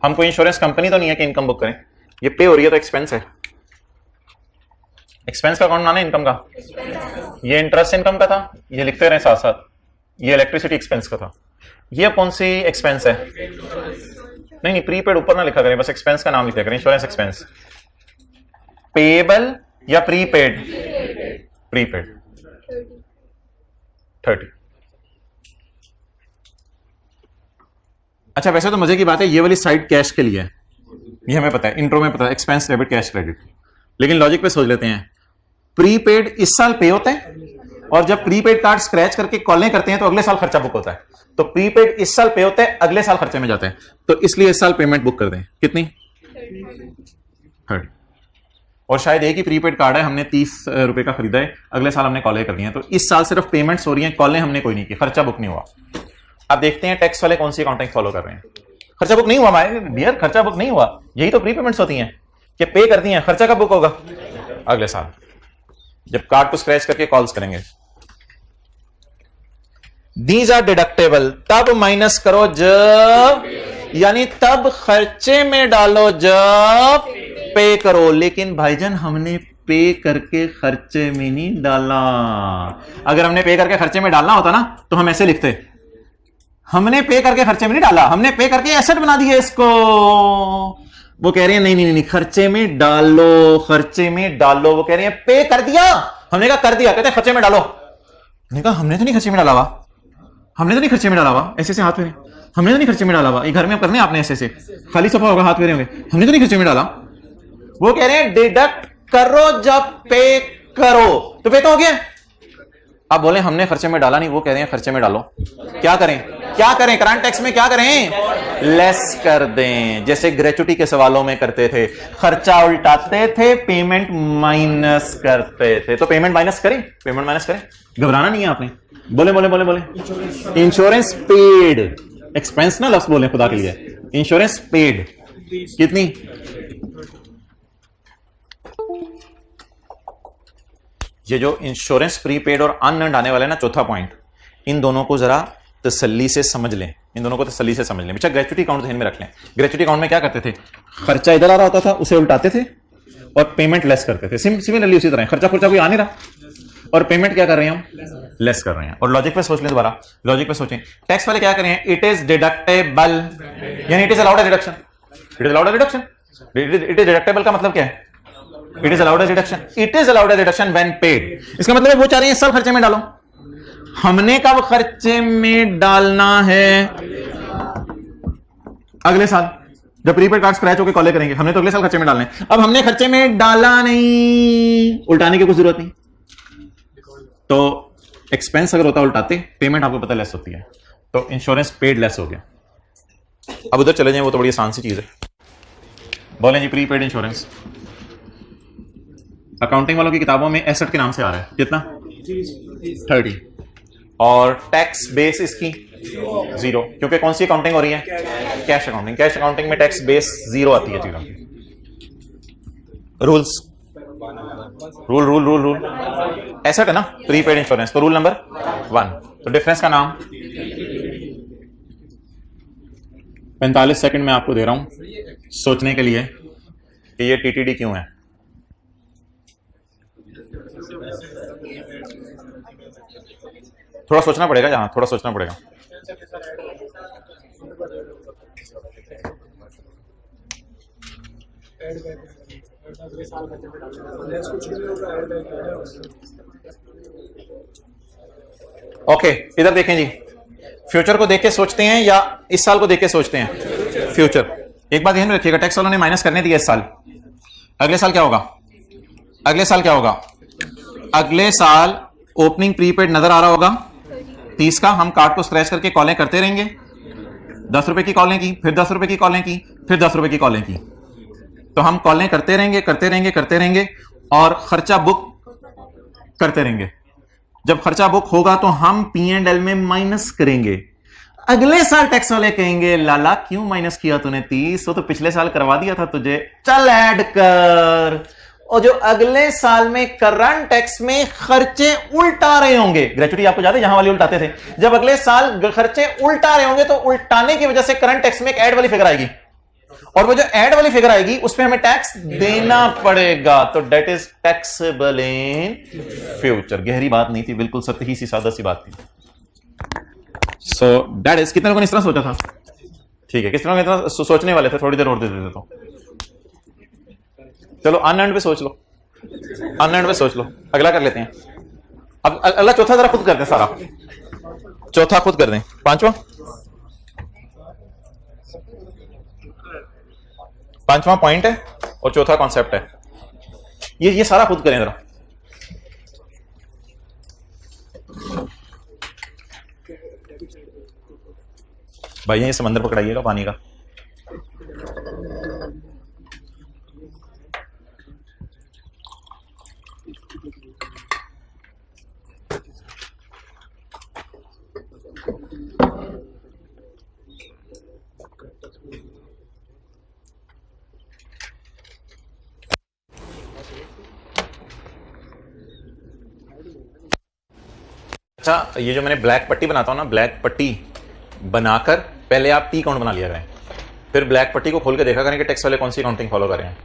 हम कोई इंश्योरेंस कंपनी तो नहीं है कि इनकम बुक करें। ये पे हो रही है तो एक्सपेंस है। एक्सपेंस का कौन माना है? इनकम का। ये इंटरेस्ट इनकम का था, ये लिखते रहे साथ साथ। ये इलेक्ट्रिसिटी एक्सपेंस का था। ये कौन सी एक्सपेंस है? नहीं नहीं, प्रीपेड ऊपर ना लिखा करें, बस एक्सपेंस का नाम लिखा करें। इंश्योरेंस एक्सपेंस पेएबल या प्रीपेड? प्रीपेड 30। अच्छा, वैसे तो मजे की बात है, ये वाली साइड कैश के लिए है, ये हमें पता है, इंट्रो में पता है, एक्सपेंस डेबिट कैश क्रेडिट। लेकिन लॉजिक पे सोच लेते हैं, प्रीपेड इस साल पे होता है और जब प्रीपेड कार्ड स्क्रैच करके कॉलें करते हैं तो अगले साल खर्चा बुक होता है। तो प्रीपेड इस साल पे होता है, अगले साल खर्चे में जाते हैं, तो इसलिए इस साल पेमेंट बुक कर दें। कितनी? 30। और शायद एक ही प्रीपेड कार्ड है, हमने 30 रुपए का खरीदा है, अगले साल हमने कॉलें कर दी हैं, तो इस साल सिर्फ पेमेंट्स हो रही हैं, कॉलें हमने कोई नहीं की, खर्चा बुक नहीं हुआ। अब देखते हैं टैक्स वाले कौन सी अकाउंटिंग फॉलो कर रहे हैं। खर्चा बुक नहीं हुआ हमारे डियर, खर्चा बुक नहीं हुआ। यही तो प्रीपेमेंट्स होती हैं कि पे कर दी हैं, खर्चा कब बुक होगा? अगले साल, जब कार्ड को स्क्रैच करके कॉल्स करेंगे। दीज आर डिडक्टेबल, तब माइनस करो जब, यानी तब खर्चे में डालो जब पे करो। लेकिन भाईजान हमने पे करके खर्चे में नहीं डाला। अगर हमने पे करके खर्चे में डालना होता ना तो हम ऐसे लिखते, हमने पे करके खर्चे में नहीं डाला, हमने पे करके एसेट बना दिया इसको। वो कह रहे हैं नहीं नहीं नहीं, खर्चे में डालो, खर्चे में डालो। वो कह रहे हैं पे कर दिया, हमने कहा कर दिया, कहते खर्चे में डालो। हमने कहा हमने तो नहीं खर्चे में डाला हुआ, हमने तो नहीं खर्चे में डाला हुआ। ऐसे से हाथ फेरे, हमने तो नहीं खर्चे में डाला हुआ। ये घर में करने आपने ऐसे से खाली सफा होगा, हाथ फेरे होंगे, हमने तो नहीं खर्चे में डाला। वो कह रहे हैं डिडक्ट करो जब पे करो, तो पे तो हो गया। अब बोले हमने खर्चे में डाला नहीं, वो कह रहे हैं खर्चे में डालो। क्या करें? क्या करें? करंट टैक्स में क्या करें? लेस कर दें, जैसे ग्रेचुटी के सवालों में करते थे, खर्चा उल्टाते थे, पेमेंट माइनस करते थे। तो पेमेंट माइनस करें, पेमेंट माइनस करें, घबराना नहीं है आपने। बोले बोले बोले बोले इंश्योरेंस पेड, एक्सपेंस ना लफ्ज बोले खुदा के लिए। इंश्योरेंस पेड कितनी? ये जो इंश्योरेंस प्रीपेड और अनअर्न्ड आने वाला है ना, चौथा पॉइंट, इन दोनों को जरा तसल्ली से समझ लें, इन दोनों को तसल्ली से समझ लें। अच्छा, ग्रेचुटी अकाउंट ध्यान में रख लें। ग्रेचुटी अकाउंट में क्या करते थे? खर्चा इधर आ रहा होता था, उसे उल्टाते थे और पेमेंट लेस करते थे। सिमिलरली उसी तरह खर्चा कोई आ नहीं रहा और पेमेंट क्या कर रहे हैं हम? लेस कर रहे हैं। और लॉजिक पे सोच लें, दोबारा लॉजिक पे सोचें। टैक्स वाले क्या कर रहे हैं? इट इज डिडक्टेबल, यानी it is allowed deduction. It is allowed deduction. It is deductible का मतलब क्या है? It is allowed deduction. It is allowed deduction when paid. इसका मतलब है वो चाह रहे हैं इस साल खर्चे में डालो। हमने कब खर्चे में डालना है? अगले साल, जब प्रीपेड कार्ड स्क्रैच होकर कॉलें करेंगे, हमने तो अगले साल खर्चे में डालना है। अब हमने खर्चे में डाला नहीं, उल्टाने की कुछ जरूरत नहीं। तो एक्सपेंस अगर होता उल्टाते, पेमेंट आपको पता लेस होती है, तो इंश्योरेंस पेड लेस हो गया। अब उधर चले जाएं, वो तो बड़ी आसान सी चीज है। बोलें जी प्रीपेड इंश्योरेंस अकाउंटिंग वालों की किताबों में एसेट के नाम से आ रहा है। कितना? 30। और टैक्स बेस इसकी 0, क्योंकि कौन सी अकाउंटिंग हो रही है? Cash accounting. कैश अकाउंटिंग में टैक्स बेस 0 आती है चीजों की। Rules, rule rule rule rule asset है ना प्रीपेड इंश्योरेंस, तो रूल नंबर 1। तो डिफरेंस का नाम 45 सेकंड में आपको दे रहा हूं सोचने के लिए कि ये टीटीडी क्यों है। थोड़ा सोचना पड़ेगा, जहां थोड़ा सोचना पड़ेगा। ओके, इधर देखें जी, फ्यूचर को देख के सोचते हैं या इस साल को देख के सोचते हैं? फ्यूचर। एक बात ध्यान में रखिएगा, टैक्स वालों ने माइनस करने दिया इस साल, अगले साल क्या होगा? अगले साल क्या होगा? अगले साल ओपनिंग प्रीपेड नजर आ रहा होगा 30 का। हम कार्ड को स्क्रैच करके कॉलें करते रहेंगे, 10 रुपए की कॉलें की, फिर 10 रुपए की कॉलें की, फिर 10 रुपए की कॉलें की। तो हम कॉलें करते रहेंगे करते रहेंगे करते रहेंगे और खर्चा बुक करते रहेंगे। जब खर्चा बुक होगा तो हम P&L में माइनस करेंगे। अगले साल टैक्स वाले कहेंगे लाला क्यों माइनस किया तूने 30? वो तो पिछले साल करवा दिया था तुझे, चल ऐड कर। और जो अगले साल में करंट टैक्स में खर्चे उल्टा रहे होंगे, ग्रेचुटी आपको याद है जहां वाली उल्टाते थे, जब अगले साल खर्चे उल्टा रहे होंगे तो उल्टाने की वजह से करंट टैक्स में एक ऐड वाली फिगर आएगी, और वो जो ऐड वाली फिगर आएगी उस पर हमें टैक्स देना पड़ेगा, तो that is taxable in future. गहरी बात नहीं थी, बिल्कुल सतही सी सादा सी बात थी। सो दैट इज, कितने लोगों ने इस तरह सोचा था? ठीक है, किस तरह इतना सोचने वाले थे? थोड़ी देर और दे देते तो चलो अनएंड पे सोच लो, अनएंड पे सोच लो, अगला कर लेते हैं। अब अगला चौथा जरा खुद कर दें, सारा चौथा खुद कर दें। पांचवा पॉइंट है और चौथा कॉन्सेप्ट है, ये सारा खुद करें जरा। भाई ये समंदर पकड़ाइएगा पानी का। अच्छा, ये जो मैंने ब्लैक पट्टी बनाता हूं ना, ब्लैक पट्टी बनाकर पहले आप टी काउंट बना लिया करें, फिर ब्लैक पट्टी को खोल के देखा करें कि टैक्स वाले कौन सी काउंटिंग फॉलो कर रहे हैं।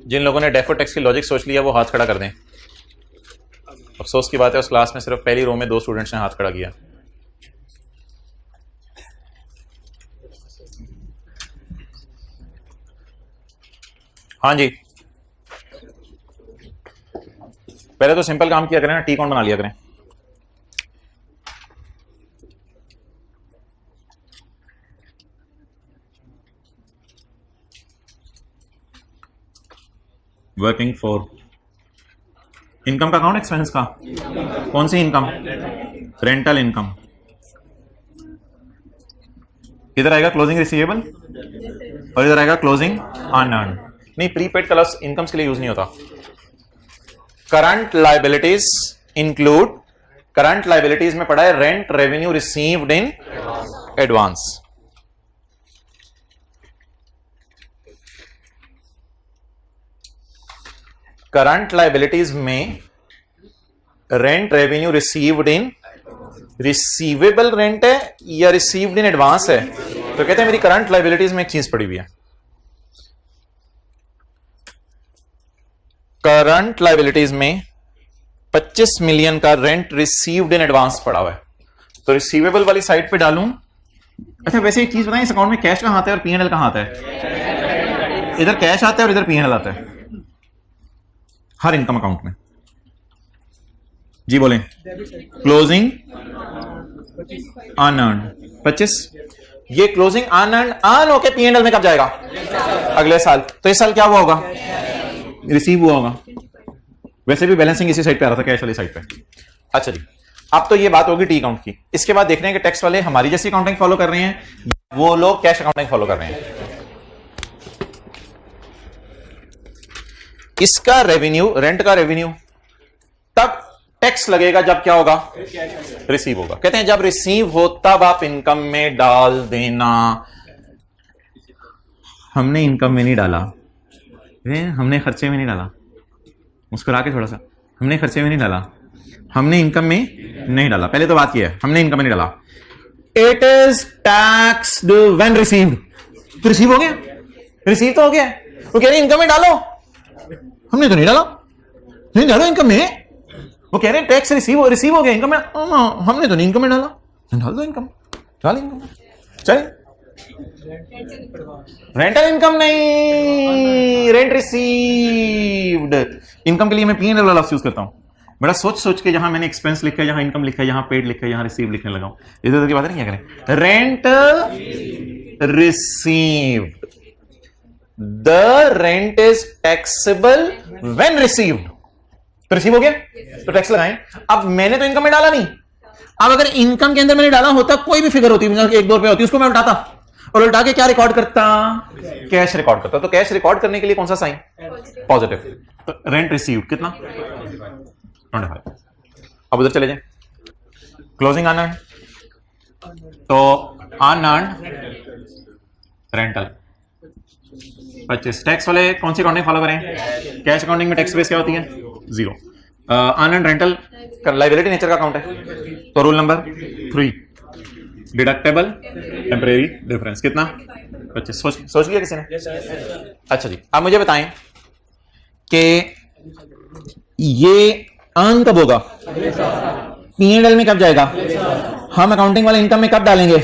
जिन लोगों ने डेफो टैक्स की लॉजिक सोच लिया वो हाथ खड़ा कर दें। अफसोस की बात है उस क्लास में सिर्फ पहली रो में 2 स्टूडेंट्स ने हाथ खड़ा किया। हाँ जी, पहले तो सिंपल काम किया करें ना, टी काउंट बना लिया करें। वर्किंग फॉर इनकम का अकाउंट, एक्सपेंस का कौन सी इनकम? Rental income. इधर आएगा क्लोजिंग रिसीवेबल और इधर आएगा क्लोजिंग अनअर्न्ड। नहीं, प्रीपेड का लफ्ज इनकम्स के लिए यूज नहीं होता। Current liabilities include, current liabilities में पड़ा है rent revenue received in advance. Current liabilities में rent revenue received in, receivable rent है या रिसीव्ड इन एडवांस है? तो कहते हैं मेरी करंट लायबिलिटीज में एक चीज पड़ी हुई है, करंट लायबिलिटीज में 25 मिलियन का रेंट रिसीव्ड इन एडवांस पड़ा हुआ है, तो रिसीवेबल वाली साइड पे डालूं। अच्छा वैसे एक चीज बताएं, इस अकाउंट में कैश कहां आता है और पीएनएल कहां आता है? इधर कैश आता है और इधर पीएनएल आता है हर इनकम अकाउंट में। जी बोलें। क्लोजिंग अनअर्न्ड 25, ये क्लोजिंग अनअर्न्ड अर्न होके पीएनएल में कब जाएगा? अगले साल। तो इस साल क्या हुआ होगा? रिसीव हुआ होगा। वैसे भी बैलेंसिंग इसी साइड पे आ रहा था, कैश वाली साइड पे। अच्छा जी, अब तो ये बात होगी टी अकाउंट की। इसके बाद देख रहे हैं कि टैक्स वाले हमारी जैसी अकाउंटिंग फॉलो कर रहे हैं, वो लोग कैश अकाउंटिंग फॉलो कर रहे हैं। इसका रेवेन्यू, रेंट का रेवेन्यू तब टैक्स लगेगा जब क्या होगा? रिसीव होगा। कहते हैं जब रिसीव हो तब आप इनकम में डाल देना। हमने इनकम में नहीं डाला, हमने खर्चे में नहीं डाला, मुस्कुरा के थोड़ा सा, हमने खर्चे में नहीं डाला, हमने इनकम में नहीं डाला। पहले तो बात यह है हमने इनकम में नहीं डाला। It is taxed when received. तो रिसीव हो गया, रिसीव तो हो गया। वो कह रहे इनकम में डालो, हमने तो नहीं डाला, नहीं डालो इनकम में। वो कह रहे हैं टैक्स रिसीव हो गया इनकम में, हमने तो नहीं इनकम में डाला, डाल दो इनकम, डाल इनकम। चलिए रेंटल इनकम नहीं, रेंट रिसीव्ड। इनकम के लिए मैं पीएनएल वाला लफ्ज यूज करता हूं, बड़ा सोच सोच के। जहां मैंने एक्सपेंस लिखा है, जहां इनकम लिखा है, जहां पेड लिखा है, जहां रिसीव लिखने लगा हूं। इधर उधर की बात नहीं क्या करें। Rent received, the rent is taxable when received. तो रिसीव हो गया तो टैक्स लगाएं। अब मैंने तो इनकम में डाला नहीं, अब अगर इनकम के अंदर मैंने डाला होता, कोई भी फिगर होती, 1-2 रुपए होती, उसको मैं उल्टाता और उल्टा के क्या रिकॉर्ड करता? कैश रिकॉर्ड करता। तो कैश रिकॉर्ड करने के लिए कौन सा साइन? पॉजिटिव। तो रेंट रिसीव्ड कितना? 25। अब उधर चले जाए, क्लोजिंग अनअर्न्ड। तो अनअर्न्ड रेंटल 25। टैक्स वाले कौन सी अकाउंटिंग फॉलो करें? कैश अकाउंटिंग में टैक्स बेस क्या होती है? 0। अनअर्न्ड रेंटल लायबिलिटी नेचर का अकाउंट है, तो rule number 3 deductible temporary difference कितना? 25। सोच लिया किसी ने? अच्छा जी, अब मुझे बताएं कि ये अर्न कब होगा? P&L में कब जाएगा? हम अकाउंटिंग वाले इनकम में कब डालेंगे?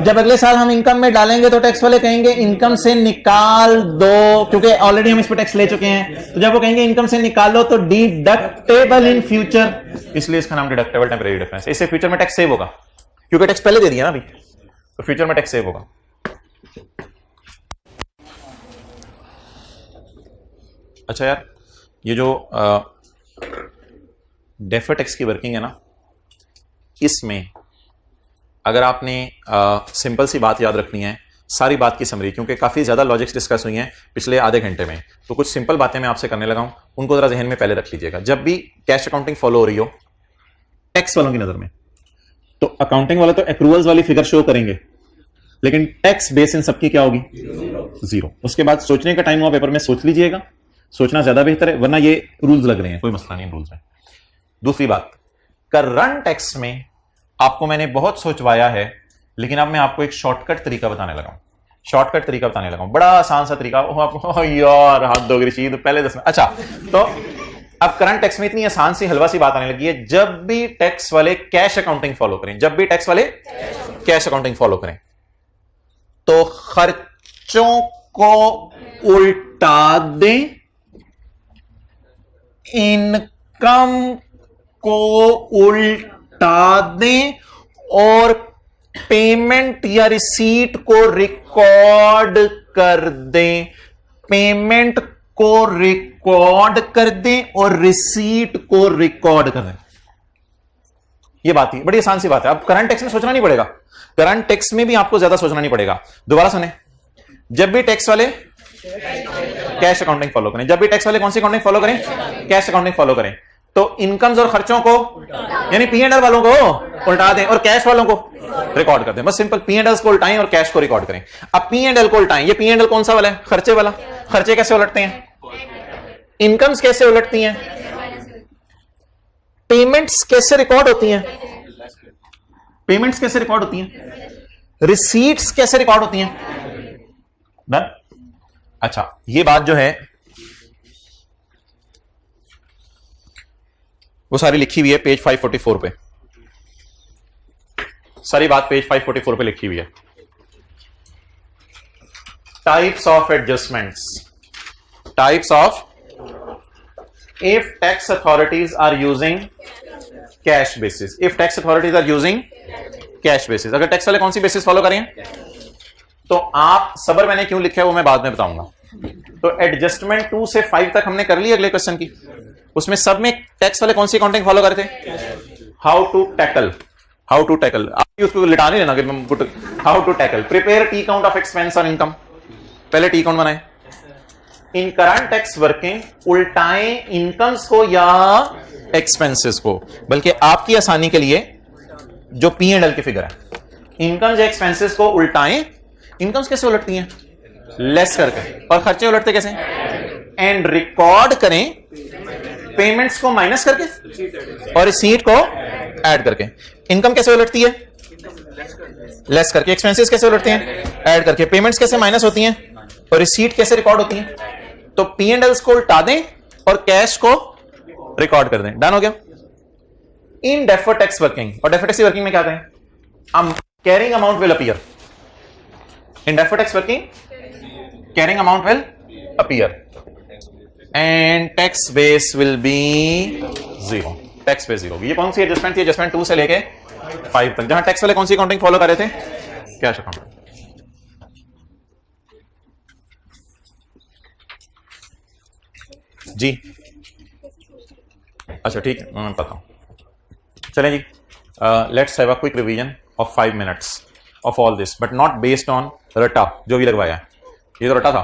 जब अगले साल हम इनकम में डालेंगे तो टैक्स वाले कहेंगे इनकम से निकाल दो, क्योंकि ऑलरेडी हम इस पर टैक्स ले चुके हैं। तो जब वो कहेंगे इनकम से निकालो तो डिडक्टेबल इन फ्यूचर, इसलिए इसका नाम डिडक्टेबल टेम्परेरी डिफरेंस। इससे फ्यूचर में टैक्स सेव होगा, क्योंकि टैक्स पहले दे दिया ना अभी, तो फ्यूचर में टैक्स सेव होगा। अच्छा यार, ये जो डेफर टैक्स की वर्किंग है ना, इसमें अगर आपने सिंपल सी बात याद रखनी है, सारी बात की समरी, क्योंकि काफी ज्यादा लॉजिक्स डिस्कस हुई हैं पिछले आधे घंटे में, तो कुछ सिंपल बातें मैं आपसे करने लगा हूं, उनको जरा जहन में पहले रख लीजिएगा। जब भी कैश अकाउंटिंग फॉलो हो रही हो टैक्स वालों की नजर में, तो अकाउंटिंग वाला तो एक्रूवल्स वाली फिगर शो करेंगे, लेकिन टैक्स बेस इन सबकी क्या होगी? 0। उसके बाद सोचने का टाइम हुआ, पेपर में सोच लीजिएगा, सोचना ज्यादा बेहतर है, वरना ये रूल्स लग रहे हैं, कोई मसला नहीं रूल्स में। दूसरी बात, करंट टैक्स में आपको मैंने बहुत सोचवाया है, लेकिन अब मैं आपको एक शॉर्टकट तरीका बताने लगा हूं। शॉर्टकट तरीका बताने लगा हूं, बड़ा आसान सा तरीका। आपको यार हाथ दो गिरी पहले 10 में। अच्छा, तो अब करंट टैक्स में इतनी आसान सी हलवा सी बात आने लगी है, जब भी टैक्स वाले कैश अकाउंटिंग फॉलो करें, जब भी टैक्स वाले कैश अकाउंटिंग फॉलो करें, तो खर्चों को उल्टा दें, इनकम को उल्टा दें, और पेमेंट या रिसीट को रिकॉर्ड कर दें, पेमेंट को रिकॉर्ड कर दें और रिसीट को रिकॉर्ड कर दें। यह बात ही बड़ी आसान सी बात है। अब करंट टैक्स में सोचना नहीं पड़ेगा, करंट टैक्स में भी आपको ज्यादा सोचना नहीं पड़ेगा। दोबारा सुने, जब भी टैक्स वाले कैश अकाउंटिंग फॉलो करें, जब भी टैक्स वाले कौन सी अकाउंटिंग फॉलो करें? कैश अकाउंटिंग फॉलो करें, तो इनकम्स और खर्चों को, यानी P&L वालों को उल्टा दें और कैश वालों को रिकॉर्ड कर दें। बस सिंपल, P&L को उल्टाएं और कैश को रिकॉर्ड करें। अब P&L को उल्टाएं, ये P&L कौन सा वाला है? खर्चे वाला। खर्चे कैसे उलटते हैं? इनकम्स कैसे उलटती हैं? पेमेंट्स कैसे रिकॉर्ड होती हैं? पेमेंट्स कैसे रिकॉर्ड होती हैं? रिसीट्स कैसे रिकॉर्ड होती हैं? डन। अच्छा, ये बात जो है वो सारी लिखी हुई है पेज 544 पे, सारी बात पेज 544 पे लिखी हुई है। Types of adjustments, types of if tax authorities are using cash basis, if tax authorities are using cash basis. अगर टैक्स वाले कौन सी बेसिस फॉलो करें, तो आप सबर मैंने क्यों लिखा है वो मैं बाद में बताऊंगा। तो एडजस्टमेंट 2 से 5 तक हमने कर ली अगले क्वेश्चन की, उसमें सब में टैक्स वाले कौन सी अकाउंटिंग फॉलो करते हैं? How to tackle, how to tackle. आप उसको लिटा नहीं लेना, how to tackle, prepare T account of expense और इनकम, पहले टी काउंट बनाए। इन करंट टैक्स वर्किंग उल्टाएं इनकम्स को या एक्सपेंसेस को, बल्कि आपकी आसानी के लिए जो P&L की फिगर है, इनकम्स या एक्सपेंसेस को उल्टाएं। इनकम्स कैसे उलटती हैं? लेस करके, और खर्चे उलटते कैसे? एंड रिकॉर्ड करें पेमेंट्स को माइनस करके और रिसीट को ऐड करके। इनकम कैसे उलटती है? लेस करके। एक्सपेंसेस कैसे उलटते हैं? ऐड करके। पेमेंट्स कैसे माइनस होती हैं और रिसीट कैसे रिकॉर्ड होती हैं? तो P&Ls को उल्टा दें और कैश को रिकॉर्ड कर दें। डन हो गया। इन डेफर्ड टैक्स वर्किंग, और डेफर्ड टैक्स वर्किंग में क्या करें? Carrying amount will appear. In deferred tax working carrying amount will appear and tax base will B 0। Tax base 0। ये कौन सी एडजस्टमेंट थी? एडजस्टमेंट 2 से लेके 5 तक, जहां टैक्स वाले कौन सी अकाउंटिंग फॉलो कर रहे थे? Cash accounting. जी अच्छा ठीक है, मैं पता हूं। चलें जी, let's have a quick revision of 5 minutes of all this, but not based on रटा जो भी लगवाया है। ये तो रटा था।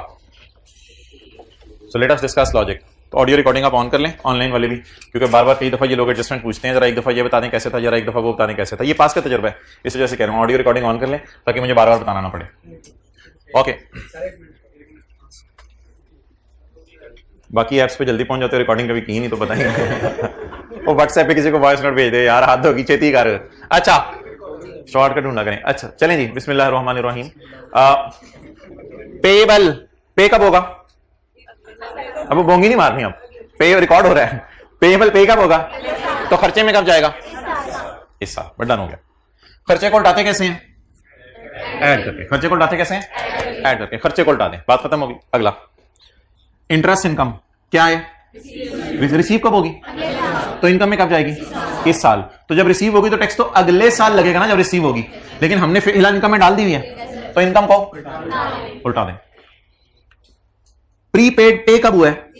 So let us discuss logic. तो ऑडियो रिकॉर्डिंग आप ऑन कर लें, ऑनलाइन वाले भी, क्योंकि बार बार कई दफा ये लोग एडजस्टमेंट पूछते हैं, जरा एक दफा ये बता दें कैसे था, जरा एक दफा वो बता दें कैसे था। ये पास का तजुर्बा है, इस वजह से कह रहा हूँ ऑडियो रिकॉर्डिंग ऑन कर लें ताकि मुझे बार बार बताना ना पड़े। ओके, बाकी ऐप्स पे जल्दी पहुंच जाते हो, रिकॉर्डिंग कभी की नहीं तो बताएंगे। वो व्हाट्सएप पे किसी को वॉइस नोट भेज दे यार, हाथ धोगी छेती कर। अच्छा शॉर्टकट ढूंढा करें। अच्छा चलें जी, बिस्मिल्लाहिर्रहमानिर्रहीम। पेबल, पे कब होगा? अब वो बोंगी नहीं मारनी, अब पे रिकॉर्ड हो रहा है। पेबल पे कब होगा? तो खर्चे में कब जाएगा? इस साल। बट डन हो गया। खर्चे को उल्टाते कैसे हैं? ऐड करके। खर्चे को उल्टाते कैसे हैं? ऐड करके। खर्चे को उल्टा दें, बात खत्म होगी। अगला इंटरेस्ट इनकम क्या है? रिसीव कब होगी? तो इनकम में कब जाएगी? इस साल। तो जब रिसीव होगी तो टैक्स तो अगले साल लगेगा ना जब रिसीव होगी, लेकिन हमने फिलहाल इनकम में डाल दी हुई है, तो इनकम को उल्टा दें। प्रीपेड पे कब हुआ है?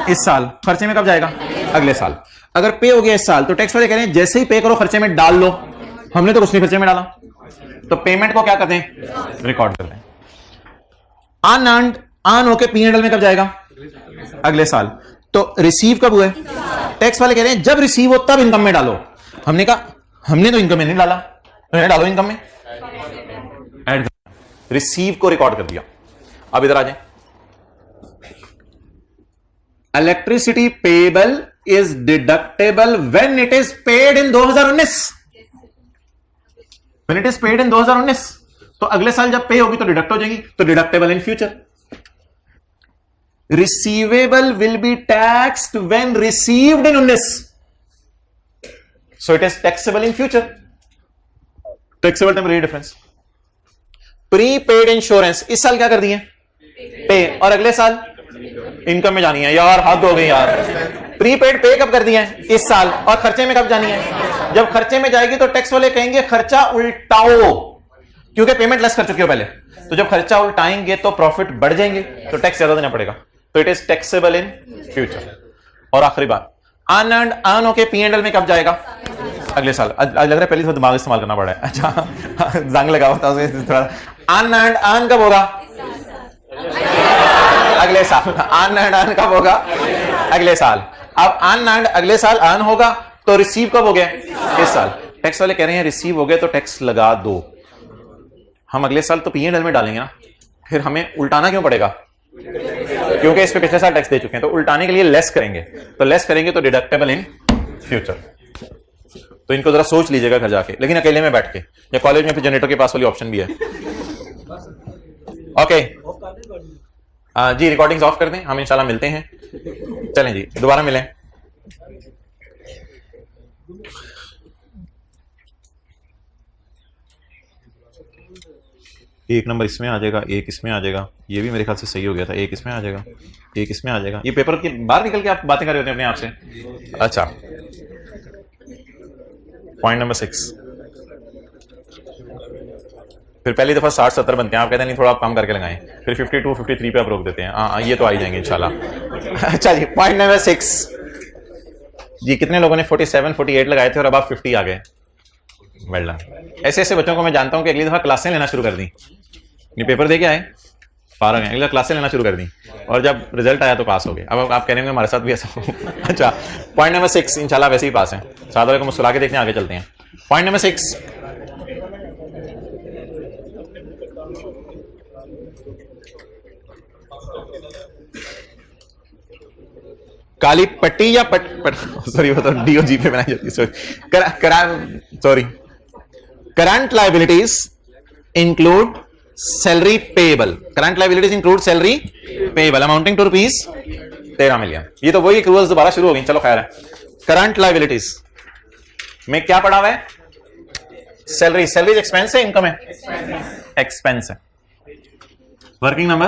इस साल। खर्चे में कब जाएगा? अगले साल। अगर पे हो गया इस साल तो टैक्स वाले कह रहे हैं जैसे ही पे करो खर्चे में डाल लो। हमने तो कुछ नहीं खर्चे में डाला, तो पेमेंट को क्या करते हैं? रिकॉर्ड करते हैं। अनअर्न्ड अर्न होके पीएनएल में कब जाएगा? अगले साल। तो रिसीव कब हुआ है? टैक्स वाले कह रहे हैं जब रिसीव हो तब इनकम में डालो। हमने कहा हमने तो इनकम में नहीं डाला, तो डालो इनकम में। ऐड रिसीव को रिकॉर्ड कर दिया। अब इधर आ जाए। Electricity payable is deductible when it is paid in 2019। When it is paid in 2019, तो अगले साल जब पे होगी तो डिडक्ट हो जाएगी, तो deductible in future. Receivable will be taxed when received in 19, so it is taxable in future. Taxable temporary difference. Prepaid insurance इस साल क्या कर दिए? पे, और अगले साल इनकम में जानी है। यार हाथ हो गए यार। प्रीपेड पे कब कर दिए? इस साल। और खर्चे में कब जानी है? जब खर्चे में जाएगी तो टैक्स वाले कहेंगे खर्चा उल्टाओ, क्योंकि पेमेंट लेस कर चुके हो पहले। तो जब खर्चा उल्टाएंगे तो प्रॉफिट बढ़ जाएंगे, तो टैक्स ज्यादा देना पड़ेगा, तो it is taxable in future. और आखिरी बात, अनअर्न्ड अर्न होके पीएनएल में कब जाएगा? अगले साल। लग रहा है पहले से दिमाग इस्तेमाल करना पड़ा है। अच्छा जंग लगा होता है थोड़ा। अनअर्न्ड अर्न कब होगा? अगले साल। अनअर्न्ड अर्न कब होगा? अगले साल। अब अनअर्न्ड अगले साल अर्न होगा, तो रिसीव कब हो गया? इस साल। टैक्स वाले कह रहे हैं रिसीव हो गए तो टैक्स लगा दो। हम अगले साल तो पीएनएल में डालेंगे ना, फिर हमें उल्टाना क्यों पड़ेगा? क्योंकि इस पे पिछले साल टैक्स दे चुके हैं, तो उल्टाने के लिए लेस करेंगे, तो लेस करेंगे तो डिडक्टेबल इन फ्यूचर। तो इनको जरा सोच लीजिएगा घर जाके, लेकिन अकेले में बैठ के, या कॉलेज में फिर जनरेटर के पास वाली ऑप्शन भी है। ओके जी, रिकॉर्डिंग्स ऑफ कर दें, हम इंशाल्लाह मिलते हैं। चलें जी, दोबारा मिलें। एक नंबर इसमें आ जाएगा, एक इसमें आ जाएगा। ये भी मेरे ख्याल से सही हो गया था। एक इसमें आ जाएगा, एक इसमें आ जाएगा। ये पेपर के बाहर निकल के आप बातें कर रहे होते हैं अपने आप से। अच्छा, पॉइंट नंबर 6। फिर पहली दफा 60-70 बनते हैं, आप कहते हैं नहीं थोड़ा आप कम करके लगाएं, फिर 52, 53 पे आप रोक देते हैं। हाँ ये तो आ ही जाएंगे इंशाल्लाह। अच्छा जी, पॉइंट नंबर 6 जी। कितने लोगों ने 47, 48 लगाए थे और अब आप 50 आ गए? Well done. ऐसे ऐसे बच्चों को मैं जानता हूं कि अगली दफा क्लासें लेना शुरू कर दी। नहीं पेपर दे के आए, फारग हैं, अगली क्लासें लेना शुरू कर दी, और जब रिजल्ट आया तो पास हो गए। अब आप कह रहे हैं हमारे साथ भी ऐसा हो। अच्छा, पॉइंट नंबर 6 इंशाल्लाह वैसे ही पास हैं। साथ वाले को मुस्कुरा के देखते हैं, आगे चलते हैं। पॉइंट नंबर 6, काली पट्टी या सॉरी वो तो डीओजी पे बनाई जाती है। Sorry, current liabilities include salary payable. Current liabilities include salary payable amounting to rupees 13 million. ये तो वही एक्रूअल्स दोबारा शुरू हो गई, चलो खैर है। करंट लायबिलिटीज में क्या पड़ा हुआ है? सैलरी। सैलरी एक्सपेंस है, इनकम है? एक्सपेंस है। Working number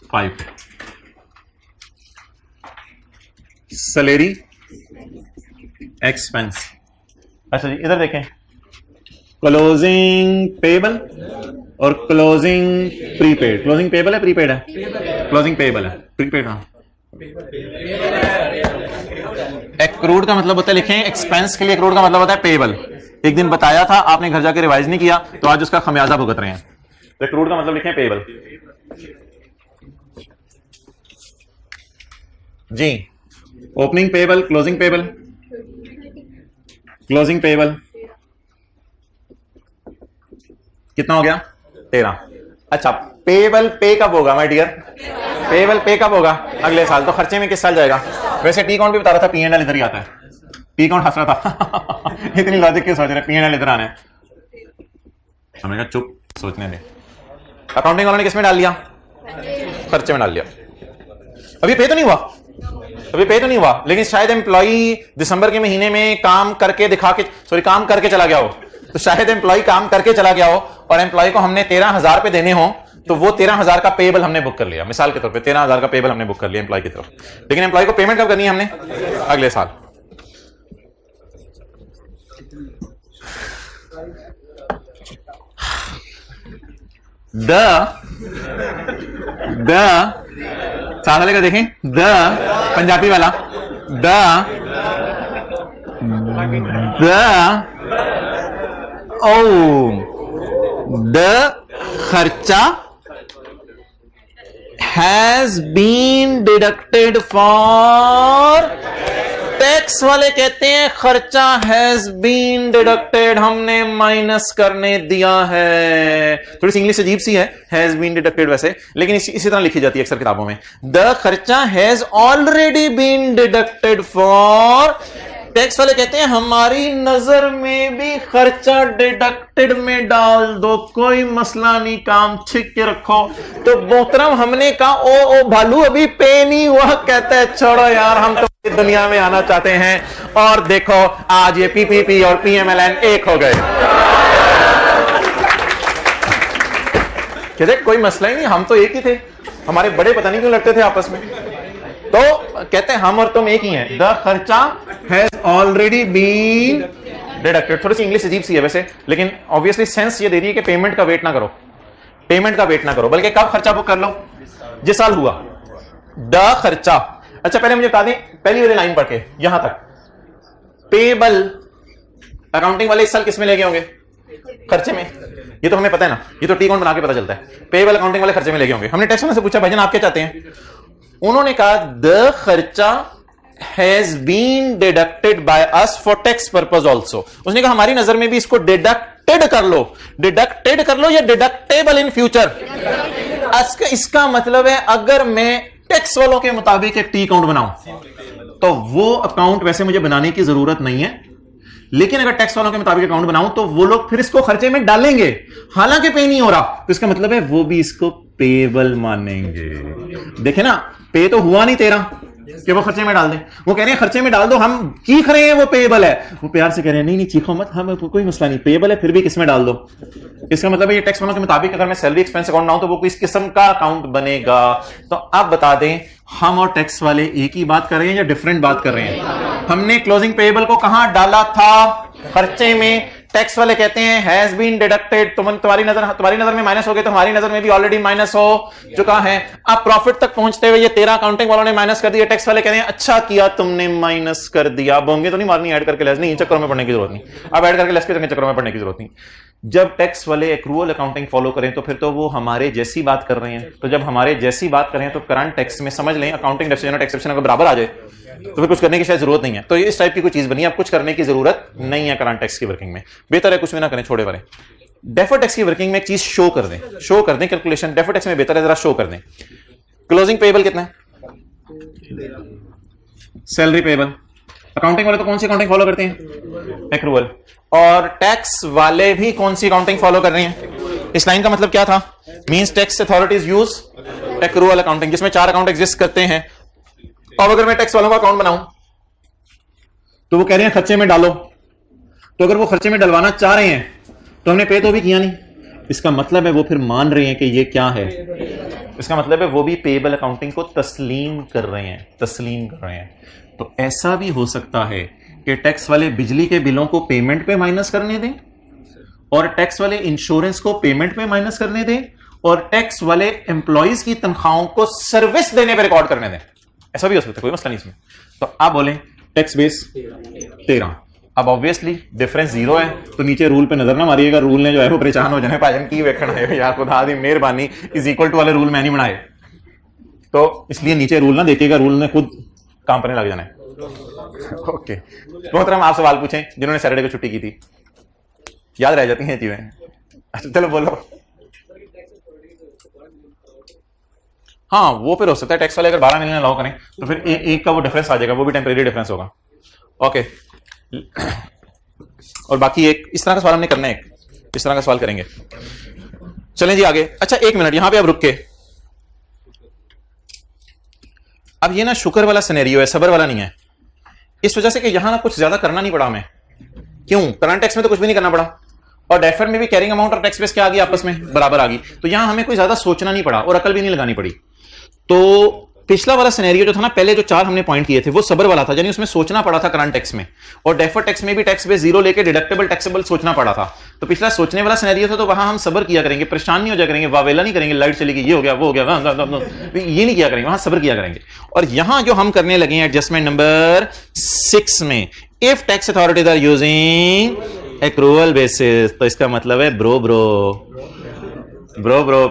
5, salary expense. अच्छा जी, इधर देखें, क्लोजिंग पेबल और क्लोजिंग प्रीपेड। क्लोजिंग पेबल है, प्रीपेड है? क्लोजिंग पेबल है, प्रीपेड। हाँ, एक्रूड का मतलब होता है, लिखें एक्सपेंस के लिए एक्रूड का मतलब होता है पेबल। एक दिन बताया था, आपने घर जाके रिवाइज नहीं किया, तो आज उसका खमियाजा भुगत रहे हैं। एक्रूड का मतलब लिखें पेबल। जी opening payable, closing payable, closing payable कितना हो गया 13। अच्छा पेबल पे कब होगा माय डियर? पेबल पे कब होगा? अगले साल। तो खर्चे में किस साल जाएगा? वैसे टी काउंट भी बता रहा था, पी एंड एल इधर ही आता है। टी काउंट हंस रहा था इतनी लॉजिक क्यों सोच रहे? पी एंड एल इधर आना है। हमने कहा चुप, सोचने दे। अकाउंटिंग वालों ने किस में डाल लिया? खर्चे में डाल लिया। अभी पे तो नहीं हुआ, अभी पे तो नहीं हुआ, लेकिन शायद एम्प्लॉई दिसंबर के महीने में काम करके दिखा के, सॉरी काम करके चला गया हो, तो शायद एम्प्लॉय काम करके चला गया हो और एम्प्लॉय को हमने 13,000 पे देने हो, तो वो 13,000 का पेबल हमने बुक कर लिया। मिसाल के तौर पे 13,000 का पेबल हमने बुक कर लिया एम्प्लॉय की तरफ, लेकिन एम्प्लॉय को पेमेंट कब करनी है हमने? अगले साल। साथ वाले का देखें, पंजाबी वाला द खर्चा has been deducted for, tax वाले कहते हैं खर्चा हैज बीन डिडक्टेड, हमने माइनस करने दिया है। थोड़ी सी इंग्लिश अजीब सी है, हैज बीन डिडक्टेड वैसे, लेकिन इसी तरह लिखी जाती है अक्सर किताबों में। द खर्चा has already been deducted for, tax वाले कहते हैं हमारी नजर में भी खर्चा डिडक्टेड में डाल दो, कोई मसला नहीं, काम ठीक के रखो। तो मोहतरम हमने कहा ओ भालू अभी पे नहीं हुआ, कहता है छोड़ो यार हम तो दुनिया में आना चाहते हैं, और देखो आज ये पीपीपी और पीएमएलएन एक हो गए। कहते कोई मसला ही नहीं, हम तो एक ही थे, हमारे बड़े पता नहीं क्यों लड़ते थे आपस में। तो कहते हैं हम और तुम एक ही हैं। द खर्चा हैज ऑलरेडी बीन डिडक्टेड। थोड़ी सी इंग्लिश अजीब सी है वैसे, लेकिन ऑब्वियसली सेंस ये दे रही है कि पेमेंट का वेट ना करो, पेमेंट का वेट ना करो, बल्कि कब खर्चा बुक कर लो? जिस साल हुआ। द खर्चा। अच्छा पहले मुझे बता दें, पहली वाली लाइन पढ़ के यहां तक, पेबल अकाउंटिंग वाले इस साल किस में ले गए होंगे? खर्चे में। ये तो हमें पता है ना, ये तो टी अकाउंट बना के पता चलता है। पेबल अकाउंटिंग वाले खर्चे में ले गए होंगे। हमने टैक्स वाले से पूछा भाईजान आप क्या चाहते हैं? उन्होंने कहा द खर्चा has been deducted by us for tax purpose also. उसने कहा हमारी नजर में भी इसको डिडक्टेड कर लो, डिडक्टेड कर लो या डिडक्टेबल इन फ्यूचर। इसका मतलब है अगर मैं टैक्स वालों के मुताबिक एक टी अकाउंट बनाऊं तो वो अकाउंट वैसे मुझे बनाने की जरूरत नहीं है, लेकिन अगर टैक्स वालों के मुताबिक अकाउंट बनाऊं तो वो लोग फिर इसको खर्चे में डालेंगे, हालांकि पे नहीं हो रहा, तो इसका मतलब है वो भी इसको पेबल मानेंगे। देखे ना, पे तो हुआ नहीं तेरा कि वो खर्चे में डाल दें, वो कह रहे हैं खर्चे में डाल दो, हम चीख रहे हैं वो पेबल है, वो प्यार से कह रहे हैं नहीं नहीं चीखो मत, हम कोई मसला नहीं, पेबल है फिर भी किसमें डाल दो। इसका मतलब है ये टैक्स वालों के मुताबिक अगर मैं सैलरी एक्सपेंस अकाउंट बनाऊं तो वो किस किस्म का अकाउंट बनेगा। तो आप बता दें हम और टैक्स वाले एक ही बात कर रहे हैं या डिफरेंट बात कर रहे हैं? हमने क्लोजिंग पेबल को कहां डाला था? खर्चे में। टैक्स वाले कहते हैं हैज बीन डिडक्टेड, तुम्हारी नजर में माइनस हो गए तो हमारी नजर में भी ऑलरेडी माइनस हो चुका है। अब प्रॉफिट तक पहुंचते हुए ये 13 अकाउंटिंग वालों ने माइनस कर दिया, टैक्स वाले कहते हैं अच्छा किया तुमने माइनस कर दिया। बोंगे तो नहीं मारनी ऐड करके लेस, नहीं चक्करों में पड़ने की जरूरत नहीं, अब ऐड करके लेस के चक्करों में पड़ने की जरूरत नहीं। जब टैक्स वाले एक्रूअल अकाउंटिंग फॉलो करें तो फिर तो वो हमारे जैसी बात कर रहे हैं, तो जब हमारे जैसी बात करें तो करंट टैक्स में समझ लें अकाउंटिंग डेफिनेशन और टैक्स डेफिनेशन अगर बराबर आ जाए तो फिर कुछ करने की शायद जरूरत नहीं है। तो इस टाइप की कोई चीज बनी, अब कुछ करने की जरूरत नहीं है करंट टैक्स की वर्किंग में, बेहतर है कुछ भी ना करें, छोड़े वाले। डेफर्ड टैक्स की वर्किंग में एक चीज शो कर दें कैलकुलेशन, डेफर्ड टैक्स में बेहतर है जरा शो कर दें। क्लोजिंग पेबल कितना है? Salary payable. अकाउंटिंग वाले तो कौन सी अकाउंटिंग फॉलो करते हैं? एक्रूअल। और टैक्स वाले भी कौन सी अकाउंटिंग फॉलो कर रहे हैं? इस लाइन का मतलब क्या था? Means tax authorities use accrual accounting, जिसमें 4 अकाउंट एग्जिस्ट करते हैं। अब अगर मैं टैक्स वालों का अकाउंट बनाऊं तो वो कह रहे हैं खर्चे में डालो, तो अगर वो खर्चे में डलवाना चाह रहे हैं तो हमने पे तो भी किया नहीं, इसका मतलब है वो फिर मान रहे हैं कि ये क्या है, इसका मतलब है वो भी पेबल अकाउंटिंग को तस्लीम कर रहे हैं। तो ऐसा भी हो सकता है कि टैक्स वाले बिजली के बिलों को पेमेंट पे माइनस करने दें, और टैक्स वाले इंश्योरेंस को पेमेंट पे माइनस करने दें, और टैक्स वाले एम्प्लॉइज की तनख्वाहों को सर्विस देने पे रिकॉर्ड करने दें। ऐसा भी हो सकता है, कोई मसला नहीं इसमें। तो आप बोलें टैक्स बेस 13। अब ऑब्वियसली डिफरेंस 0 है, तो नीचे रूल पे नजर ना मारिएगा, रूल ने जो है वो परेशान हो जाए, भाईजान की वेखण है यार, खुदा दी मेहरबानी इज इक्वल टू वाले रूल मैं नहीं बनाए, तो इसलिए नीचे रूल ना देखिएगा, रूल ने खुद काम करने लग जाना है। ओके मोहतरम, आप सवाल पूछें जिन्होंने सैटरडे को छुट्टी की थी, याद रह जाती हैं चीजें। अच्छा चलो बोलो। हाँ वो फिर हो सकता है टैक्स वाले अगर 12 महीने अलाउ करें तो फिर एक का वो डिफरेंस आ जाएगा, वो भी टेम्परेरी डिफरेंस होगा। ओके और बाकी एक इस तरह का सवाल हमने करना है, इस तरह का सवाल करेंगे। चलें जी आगे। अच्छा एक मिनट यहां पे अब रुक के, अब ये ना शुक्र वाला सिनेरियो है, सबर वाला नहीं है, इस वजह से कि यहां ना कुछ ज्यादा करना नहीं पड़ा हमें। क्यों? करंट टैक्स में तो कुछ भी नहीं करना पड़ा, और डेफर में भी कैरिंग अमाउंट और टैक्स बेस क्या आ गई, आपस में बराबर आ गई, तो यहां हमें कोई ज्यादा सोचना नहीं पड़ा और अकल भी नहीं लगानी पड़ी। तो पिछला वाला सिनेरियो जो था ना, पहले जो 4 हमने पॉइंट किए थे वो सबर वाला था, यानी उसमें सोचना पड़ा था करंट टैक्स में, और डेफर टैक्स में भी टैक्स बेस 0 लेके डिडक्टेबल टैक्सेबल सोचना पड़ा था। तो पिछला सोचने वाला सिनेरियो था, तो वहां हम सबर किया करेंगे, परेशान नहीं हो जाया करेंगे, वावेला नहीं करेंगे, लाइट चली गई, ये हो गया वो हो गया, ये नहीं किया करेंगे, वहां सबर किया करेंगे। और यहां जो हम करने लगे हैं एडजस्टमेंट नंबर 6 में, if tax authorities are using accrual basis, तो इसका मतलब है bro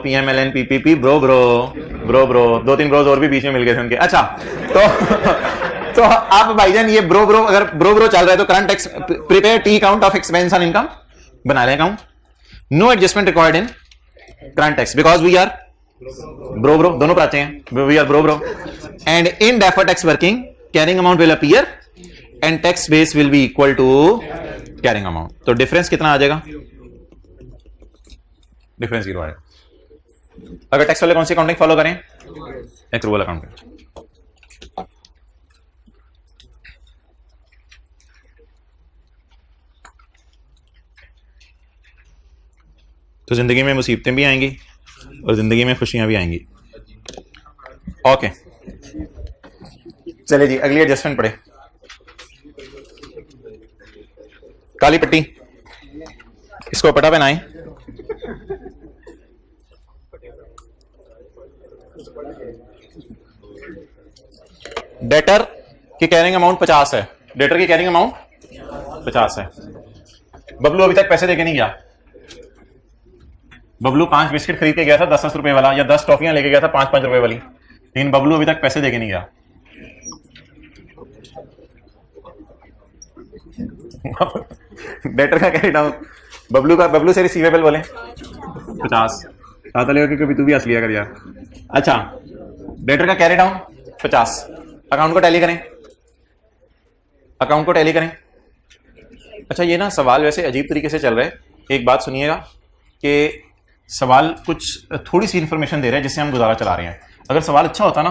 PMLN PPP bro 2-3 bros और भी बीच में मिल गए थे उनके। अच्छा तो आप भाईजान ये ब्रो अगर ब्रो चल रहा है तो current tax prepare T account of expense on income, बना लें account. No adjustment required in current tax because we are bro दोनों पर आते हैं, we are bro and in deferred tax working carrying amount will appear and tax base will be equal to carrying amount. तो difference कितना आ जाएगा? Difference 0 आएगा। अगर टैक्स वाले कौन सी अकाउंटिंग फॉलो करें? Accrual accounting. तो जिंदगी में मुसीबतें भी आएंगी और जिंदगी में खुशियां भी आएंगी। ओके चले जी अगली एडजस्टमेंट पढ़े। काली पट्टी, इसको पटा पहनाएं। डेटर की कैरिंग अमाउंट 50 है, डेटर की कैरिंग अमाउंट 50 है। बबलू अभी तक पैसे देके नहीं गया। बबलू 5 बिस्किट खरीद के गया था 10 रुपए वाला, या 10 टॉफियां लेके गया था 5-5 रुपए वाली, लेकिन बबलू अभी तक पैसे देके नहीं गया। डेटर का कैरी डाउन, बबलू से रिसीवेबल बोले 50, आता लेगा कि कभी तू भी हंस लिया कर यार। अच्छा डेटर का कैरी डाउन 50, अकाउंट को टैली करें, अकाउंट को टैली करें। अच्छा ये ना सवाल वैसे अजीब तरीके से चल रहा है, एक बात सुनिएगा कि सवाल कुछ थोड़ी सी इंफॉर्मेशन दे रहा है जिससे हम गुजारा चला रहे हैं। अगर सवाल अच्छा होता ना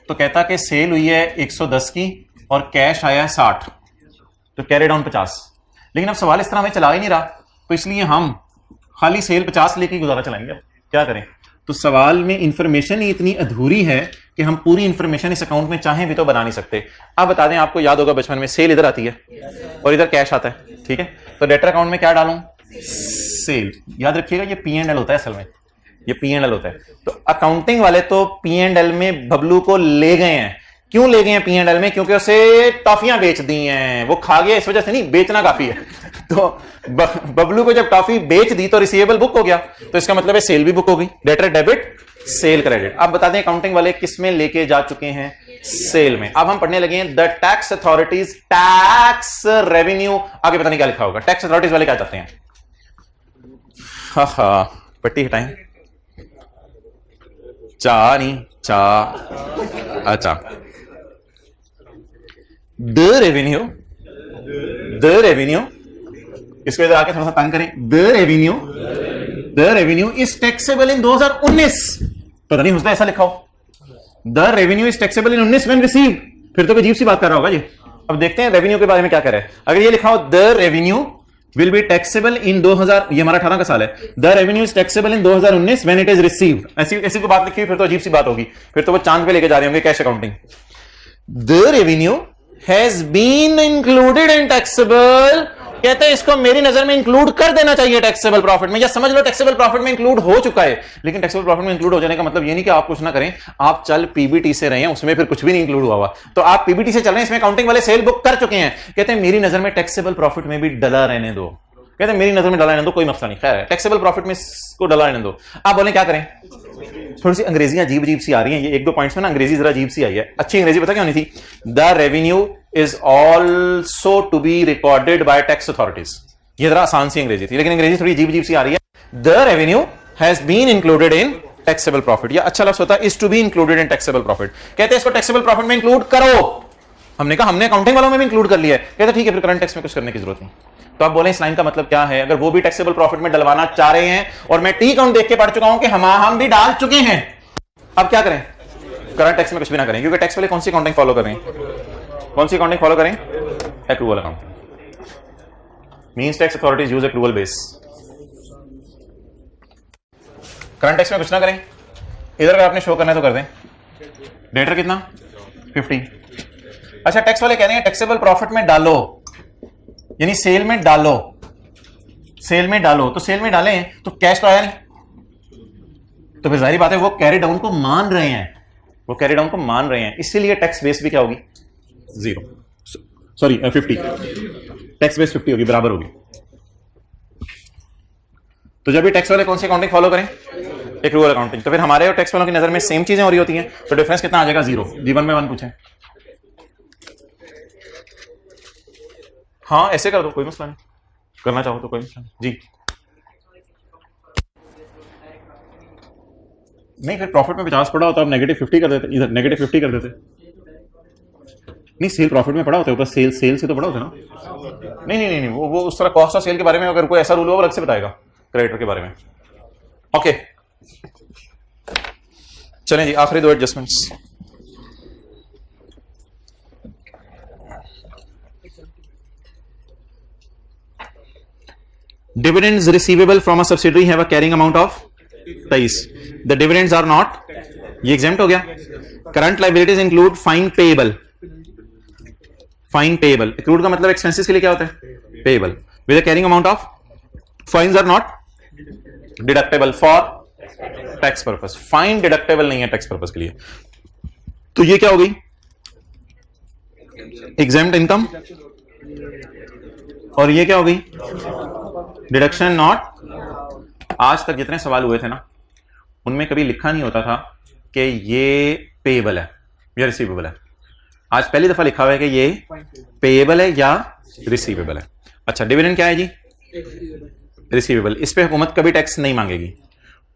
तो कहता कि सेल हुई है 110 की और कैश आया है 60, तो कैरी डाउन 50, लेकिन अब सवाल इस तरह हमें चला ही नहीं रहा, तो इसलिए हम खाली सेल 50 लेके गुजारा चलाएंगे। अब क्या करें? तो सवाल में इंफॉर्मेशन ही इतनी अधूरी है कि हम पूरी इंफॉर्मेशन इस अकाउंट में चाहें भी तो बना नहीं सकते। अब बता दें, आपको याद होगा बचपन में सेल इधर आती है और इधर कैश आता है, ठीक है? तो डेटर अकाउंट में क्या डालूं? सेल। याद रखिएगा ये P&L होता है, असल में ये P&L होता है। तो अकाउंटिंग वाले तो P&L में बबलू को ले गए हैं। क्यों ले गए हैं P&L में? क्योंकि उसे टॉफियां बेच दी हैं, वो खा गया, इस वजह से नहीं, बेचना काफी है। तो बबलू को जब टॉफी बेच दी तो रिसीवेबल बुक हो गया, तो इसका मतलब है सेल भी बुक हो गई। Debtor debit, cell credit. अब बता दें अकाउंटिंग वाले किस में लेके जा चुके हैं? सेल में। अब हम पढ़ने लगे हैं the tax authorities tax revenue, आगे पता नहीं क्या लिखा होगा। टैक्स अथॉरिटीज वाले क्या चाहते हैं? हा पट्टी हटाएं, चा नहीं चा, अच्छा द रेवेन्यू, इसको इधर आके थोड़ा सा तंग करें। द रेवेन्यू इज टैक्सेबल इन 2019, पता नहीं उसने ऐसा लिखा हो, the revenue is taxable in 19 when received, फिर तो अजीब सी बात कर रहा होगा ये। अब देखते हैं रेवेन्यू के बारे में क्या कह रहा है। अगर ये लिखा हो the revenue will be taxable in 2000, ये हमारा 18 का साल है, the revenue is taxable in 2019 when it is received, ऐसी को बात लिखी हुई, फिर तो अजीब सी बात होगी, फिर तो वो चांद पे लेके जा रहे होंगे cash accounting. The revenue has been included in taxable, कहते हैं इसको मेरी नजर में इंक्लूड कर देना चाहिए टैक्सेबल प्रॉफिट में, या समझ लो टैक्सेबल प्रॉफिट में इंक्लूड हो चुका है। लेकिन टैक्सेबल प्रॉफिट में इंक्लूड हो जाने का मतलब ये नहीं कि आप कुछ ना करें, आप चल पीबीटी से रहे हैं, उसमें फिर कुछ भी नहीं इंक्लूड हुआ, तो आप पीबीटी से चल रहे हैं, इसमें अकाउंटिंग वाले सेल बुक कर चुके हैं, कहते हैं मेरी नजर में टैक्सेबल प्रॉफिट में भी डला रहने दो। कहते हैं मेरी नजर में डला रहने दो, कोई मसला नहीं, खैर है, टैक्सेबल प्रॉफिट में इसको डला रहने दो। आप बोले क्या करें? थोड़ी सी अंग्रेजियां अजीब अजीब सी आ रही हैं, ये एक दो पॉइंट्स में ना अंग्रेजी जरा अजीब सी आई है। अच्छी अंग्रेजी पता क्या होनी थी? The revenue is also to be recorded by tax authorities. ये जरा आसान सी अंग्रेजी थी, लेकिन अंग्रेजी थोड़ी अजीब अजीब सी आ रही है। The revenue has been included in taxable profit, या अच्छा लफ्ज होता है is to be included in taxable profit. कहते हैं इसको टैक्सेबल प्रॉफिट में इंक्लूड करो। हमने कहा हमने अकाउंटिंग वालों में भी इंक्लूड कर लिया है। कहते ठीक है, फिर करंट टैक्स में कुछ करने की जरूरत नहीं। तो आप बोले इस लाइन का मतलब क्या है? अगर वो भी टैक्सेबल प्रॉफिट में डलवाना चाह रहे हैं, और मैं टी काउंट देख के पढ़ चुका हूं कि हम भी डाल चुके हैं, अब क्या करें? करंट टैक्स में कुछ भी ना करें, क्योंकि टैक्स वाले कौन सी अकाउंटिंग फॉलो करें? कौन सी अकाउंटिंग फॉलो करें? Accrual accounting. Means tax authorities use accrual base. Current tax में कुछ ना करें। इधर अगर आपने शो करना है तो कर दें। डेटर कितना? 50। अच्छा, टैक्स वाले कह रहे हैं टैक्सेबल प्रॉफिट में डालो, यानी सेल में डालो। सेल में डालो तो सेल में डालें तो कैश तो आया नहीं, तो फिर जाहिर बात है वो कैरी डाउन को मान रहे हैं, वो कैरी डाउन को मान रहे हैं, इसीलिए टैक्स बेस भी क्या होगी? 0, सॉरी 50। टैक्स बेस 50 होगी, बराबर होगी। तो जब भी टैक्स वाले कौन सी अकाउंटिंग फॉलो करें? Accrual accounting. तो फिर हमारे और टैक्स वालों की नजर में सेम चीजें हो रही होती हैं, तो डिफरेंस कितना आ जाएगा? 0। जी 1 में 1 पूछें। हाँ ऐसे कर दो, कोई मसला नहीं, करना चाहो तो कोई मसला नहीं जी। नहीं, फिर प्रॉफिट में 50 पड़ा होता आप नेगेटिव 50 कर देते, इधर नेगेटिव 50 कर देते। नहीं, सेल प्रॉफिट में पड़ा होता है, ऊपर सेल से तो पड़ा होता है ना। नहीं, वो उस तरह कॉस्ट ऑफ सेल के बारे में अगर कोई ऐसा रूल हो वो अलग से बताएगा, क्रेडिटर के बारे में। ओके चलें जी, आखिरी 2 adjustments. Dividends receivable from a subsidiary have a carrying amount of 23. The dividends are not, ये exempt हो गया। Current liabilities include fine payable. Fine payable. Accrued का मतलब expenses के लिए क्या होता है? Payable. With a carrying amount of, fines are not deductible for tax purpose. Fine deductible नहीं है tax purpose के लिए। तो ये क्या हो गई? Exempt income। और ये क्या हो गई? Deduction not. आज तक जितने सवाल हुए थे ना, उनमें कभी लिखा नहीं होता था कि ये पेएबल है या रिसीवेबल है। आज पहली दफा लिखा हुआ है कि ये पेएबल है या रिसीवेबल है। अच्छा, डिविडेंड क्या है जी? रिसीवेबल। इस पे हुकूमत कभी टैक्स नहीं मांगेगी।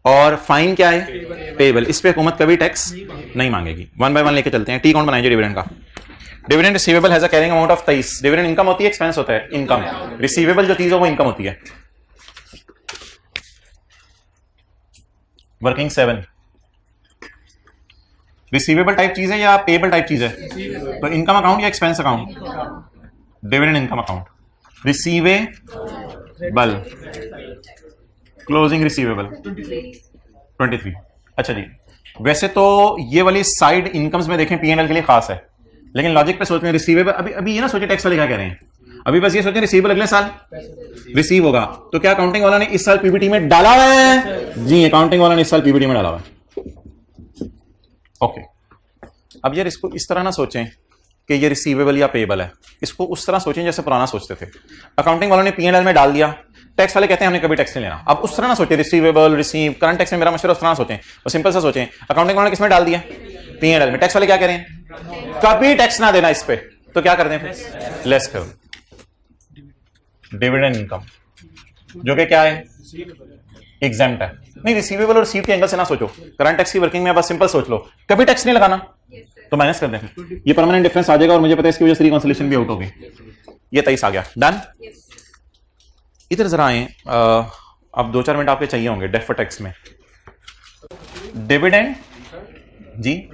और फाइन क्या है? पेएबल। इस पे हुकूमत कभी टैक्स नहीं मांगेगी। 1 बाय 1 लेके चलते हैं। टी काउंट बनाएंगे डिविडेंड का। Dividend receivable has a carrying amount of 23। Dividend income होती है, एक्सपेंस होता है? इनकम। रिसीवेबल जो चीज हो वो इनकम होती है। वर्किंग 7 रिसीवेबल टाइप चीज है या पेएबल टाइप चीज है? तो इनकम अकाउंट या expense account? Dividend income account. Receivable, closing receivable 23। अच्छा जी, वैसे तो ये वाली साइड इनकम्स में देखें P&L के लिए खास है, लेकिन लॉजिक पे सोचते हैं रिसीवेबल। अभी ये ना सोचे टैक्स वाले क्या कह रहे हैं, अभी बस ये सोचें रिसीवेबल अगले साल रिसीव होगा, तो क्या अकाउंटिंग वाला ने इस साल पीबीटी में डाला है? जी, अकाउंटिंग वाला ने इस साल पीबीटी में डाला है। ओके, अब यार इसको इस तरह ना सोचें कि ये रिसीवेबल या पेएबल है, इसको उस तरह सोचें जैसे पुराना सोचते थे। अकाउंटिंग वालों ने P&L में डाल दिया, टैक्स वाले कहते हैं हमने कभी टैक्स नहीं लेना। अब उस तरह ना सोचें रिसीवेबल रिसीव। करंट टैक्स में मेरा मशवरा उस तरह ना सोचें, और सिंपल सा सोचें अकाउंटिंग वालों ने किसमें डाल दिया? P&L में। टैक्स वाले क्या कह रहे हैं? कभी टैक्स ना देना इस पे, तो क्या कर दें फिर? लेस करो। डिविडेंड इनकम जो कि क्या है? एग्जेम्प्ट है। नहीं, रिसीवेबल और रिसीव के एंगल से ना सोचो, करंट टैक्स की वर्किंग में बस सिंपल सोच लो, कभी टैक्स नहीं लगाना, तो माइनस कर दें। ये परमानेंट डिफरेंस आ जाएगा, और मुझे पता है इसकी वजह से रिकॉन्सिलेशन भी आउट होगी। ये 23 आ गया, डन। इधर जरा आए, अब 2-4 मिनट आपके चाहिए होंगे डेफर टैक्स में। डिविडेंड जी,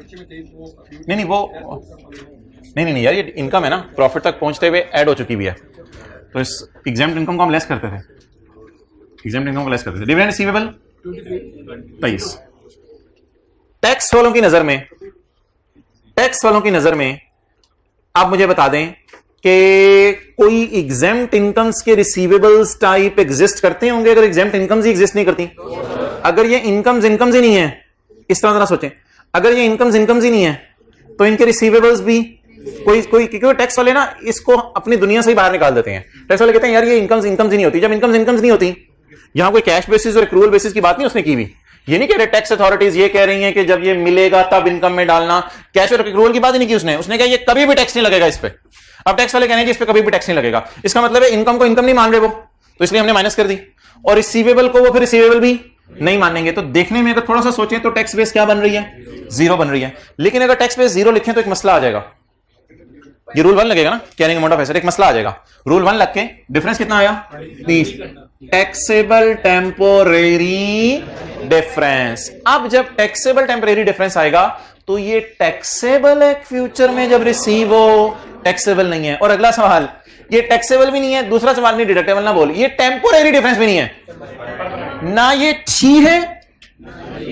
नहीं वो नहीं यार, ये इनकम है ना, प्रॉफिट तक पहुंचते हुए ऐड हो चुकी भी है, तो इस एग्जेम्प्ट इनकम को हम लेस करते थे, एग्जेम्प्ट इनकम को लेस करते थे। Dividend receivable 23। टैक्स वालों की नजर में आप मुझे बता दें कि कोई एग्जेम्प्ट इनकम्स के रिसीवेबल्स टाइप एग्जिस्ट करते होंगे? अगर एग्जेम्प्ट इनकम्स ही एग्जिस्ट नहीं करती, अगर ये इनकम्स ही नहीं है, इस तरह सोचें, अगर ये इनकम्स ही नहीं है तो इनके रिसीवेबल्स भी क्योंकि टैक्स वाले ना इसको अपनी दुनिया से ही बाहर निकाल देते हैं। टैक्स वाले कहते हैं यार ये इनकम्स ही नहीं होती। जब इनकम्स नहीं होती, यहां कोई कैश बेसिस और एक्रूअल बेसिस की बात नहीं उसने की हुई। ये नहीं कह रहे टैक्स अथॉरिटीज ये कह रही हैं कि जब ये मिलेगा तब इनकम में डालना, कैश और एक्रूअल की बात ही नहीं की उसने कहा ये कभी भी टैक्स नहीं लगेगा इस पे। अब टैक्स वाले कह रहे हैं इस पे कभी भी टैक्स नहीं लगेगा, इसका मतलब है इनकम को इनकम नहीं मान रहे वो, तो इसलिए हमने माइनस कर दी। और रिसीवेबल को वो फिर रिसीवेबल भी नहीं मानेंगे। तो देखने में अगर थोड़ा सा सोचें तो टैक्स बेस क्या बन रही है, 0 बन रही है। लेकिन अगर टैक्स बेस 0 लिखें तो एक मसला आ जाएगा, ये रूल 1 लगेगा ना, कैरिंग अमाउंट ऑफ एसेट, एक मसला आ जाएगा। रूल 1 लग के डिफरेंस कितना आया 30, टैक्सेबल टेम्पोरेरी डिफरेंस। अब जब टैक्सेबल टेम्पोरेरी डिफरेंस आएगा तो ये टैक्सेबल है फ्यूचर में, जब रिसीव हो टैक्सेबल नहीं है। और अगला सवाल, ये टैक्सेबल भी नहीं है, दूसरा सवाल नहीं डिडक्टेबल ना बोल, ये टेम्पोरेरी डिफरेंस भी नहीं है, ना ये ठी है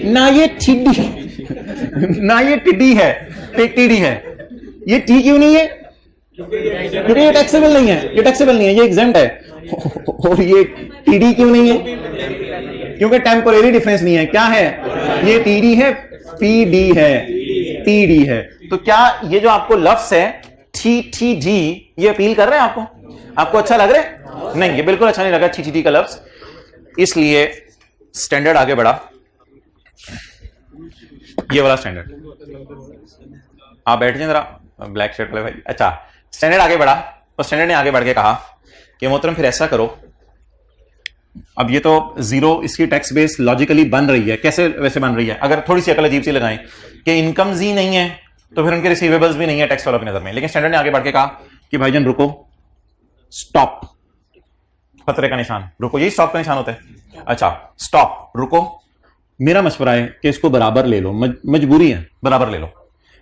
ना ये टिड्डी ना ये टिड्डी है, टिड्डी है। ये टी क्यों नहीं है? क्योंकि ये टैक्सेबल नहीं है, ये टैक्सेबल नहीं है, ये एग्जेम्प्ट है। और ये टीडी क्यों नहीं है? क्योंकि टेम्पोरेरी डिफरेंस नहीं है। क्या है? ये टीडी है, पीडी है, टीडी है। तो क्या ये जो आपको लफ्ज है टी डी, ये अपील कर रहे हैं आपको अच्छा लग रहा है? नहीं, ये बिल्कुल अच्छा नहीं लगा टी डी का लफ्ज। इसलिए स्टैंडर्ड आगे बढ़ा, ये वाला स्टैंडर्ड। आप बैठ जाए जरा, ब्लैक शर्ट वाले भाई। अच्छा, स्टैंडर्ड आगे बढ़ा, तो स्टैंडर्ड ने आगे बढ़ के कहा कि मोहतरम फिर ऐसा करो, अब ये तो 0 इसकी टैक्स बेस लॉजिकली बन रही है, कैसे वैसे बन रही है? अगर थोड़ी सी अकल अजीब सी लगाएं कि इनकम्स ही नहीं है तो फिर उनके रिसीवेबल्स भी नहीं है टैक्स वालों की नजर में। लेकिन स्टैंडर्ड ने आगे बढ़ के कहा कि भाईजान रुको, स्टॉप, खतरे का निशान, रुको, यही स्टॉप का निशान होता है। अच्छा, स्टॉप, रुको, मेरा मशवरा है कि इसको बराबर ले लो, मजबूरी है, बराबर ले लो।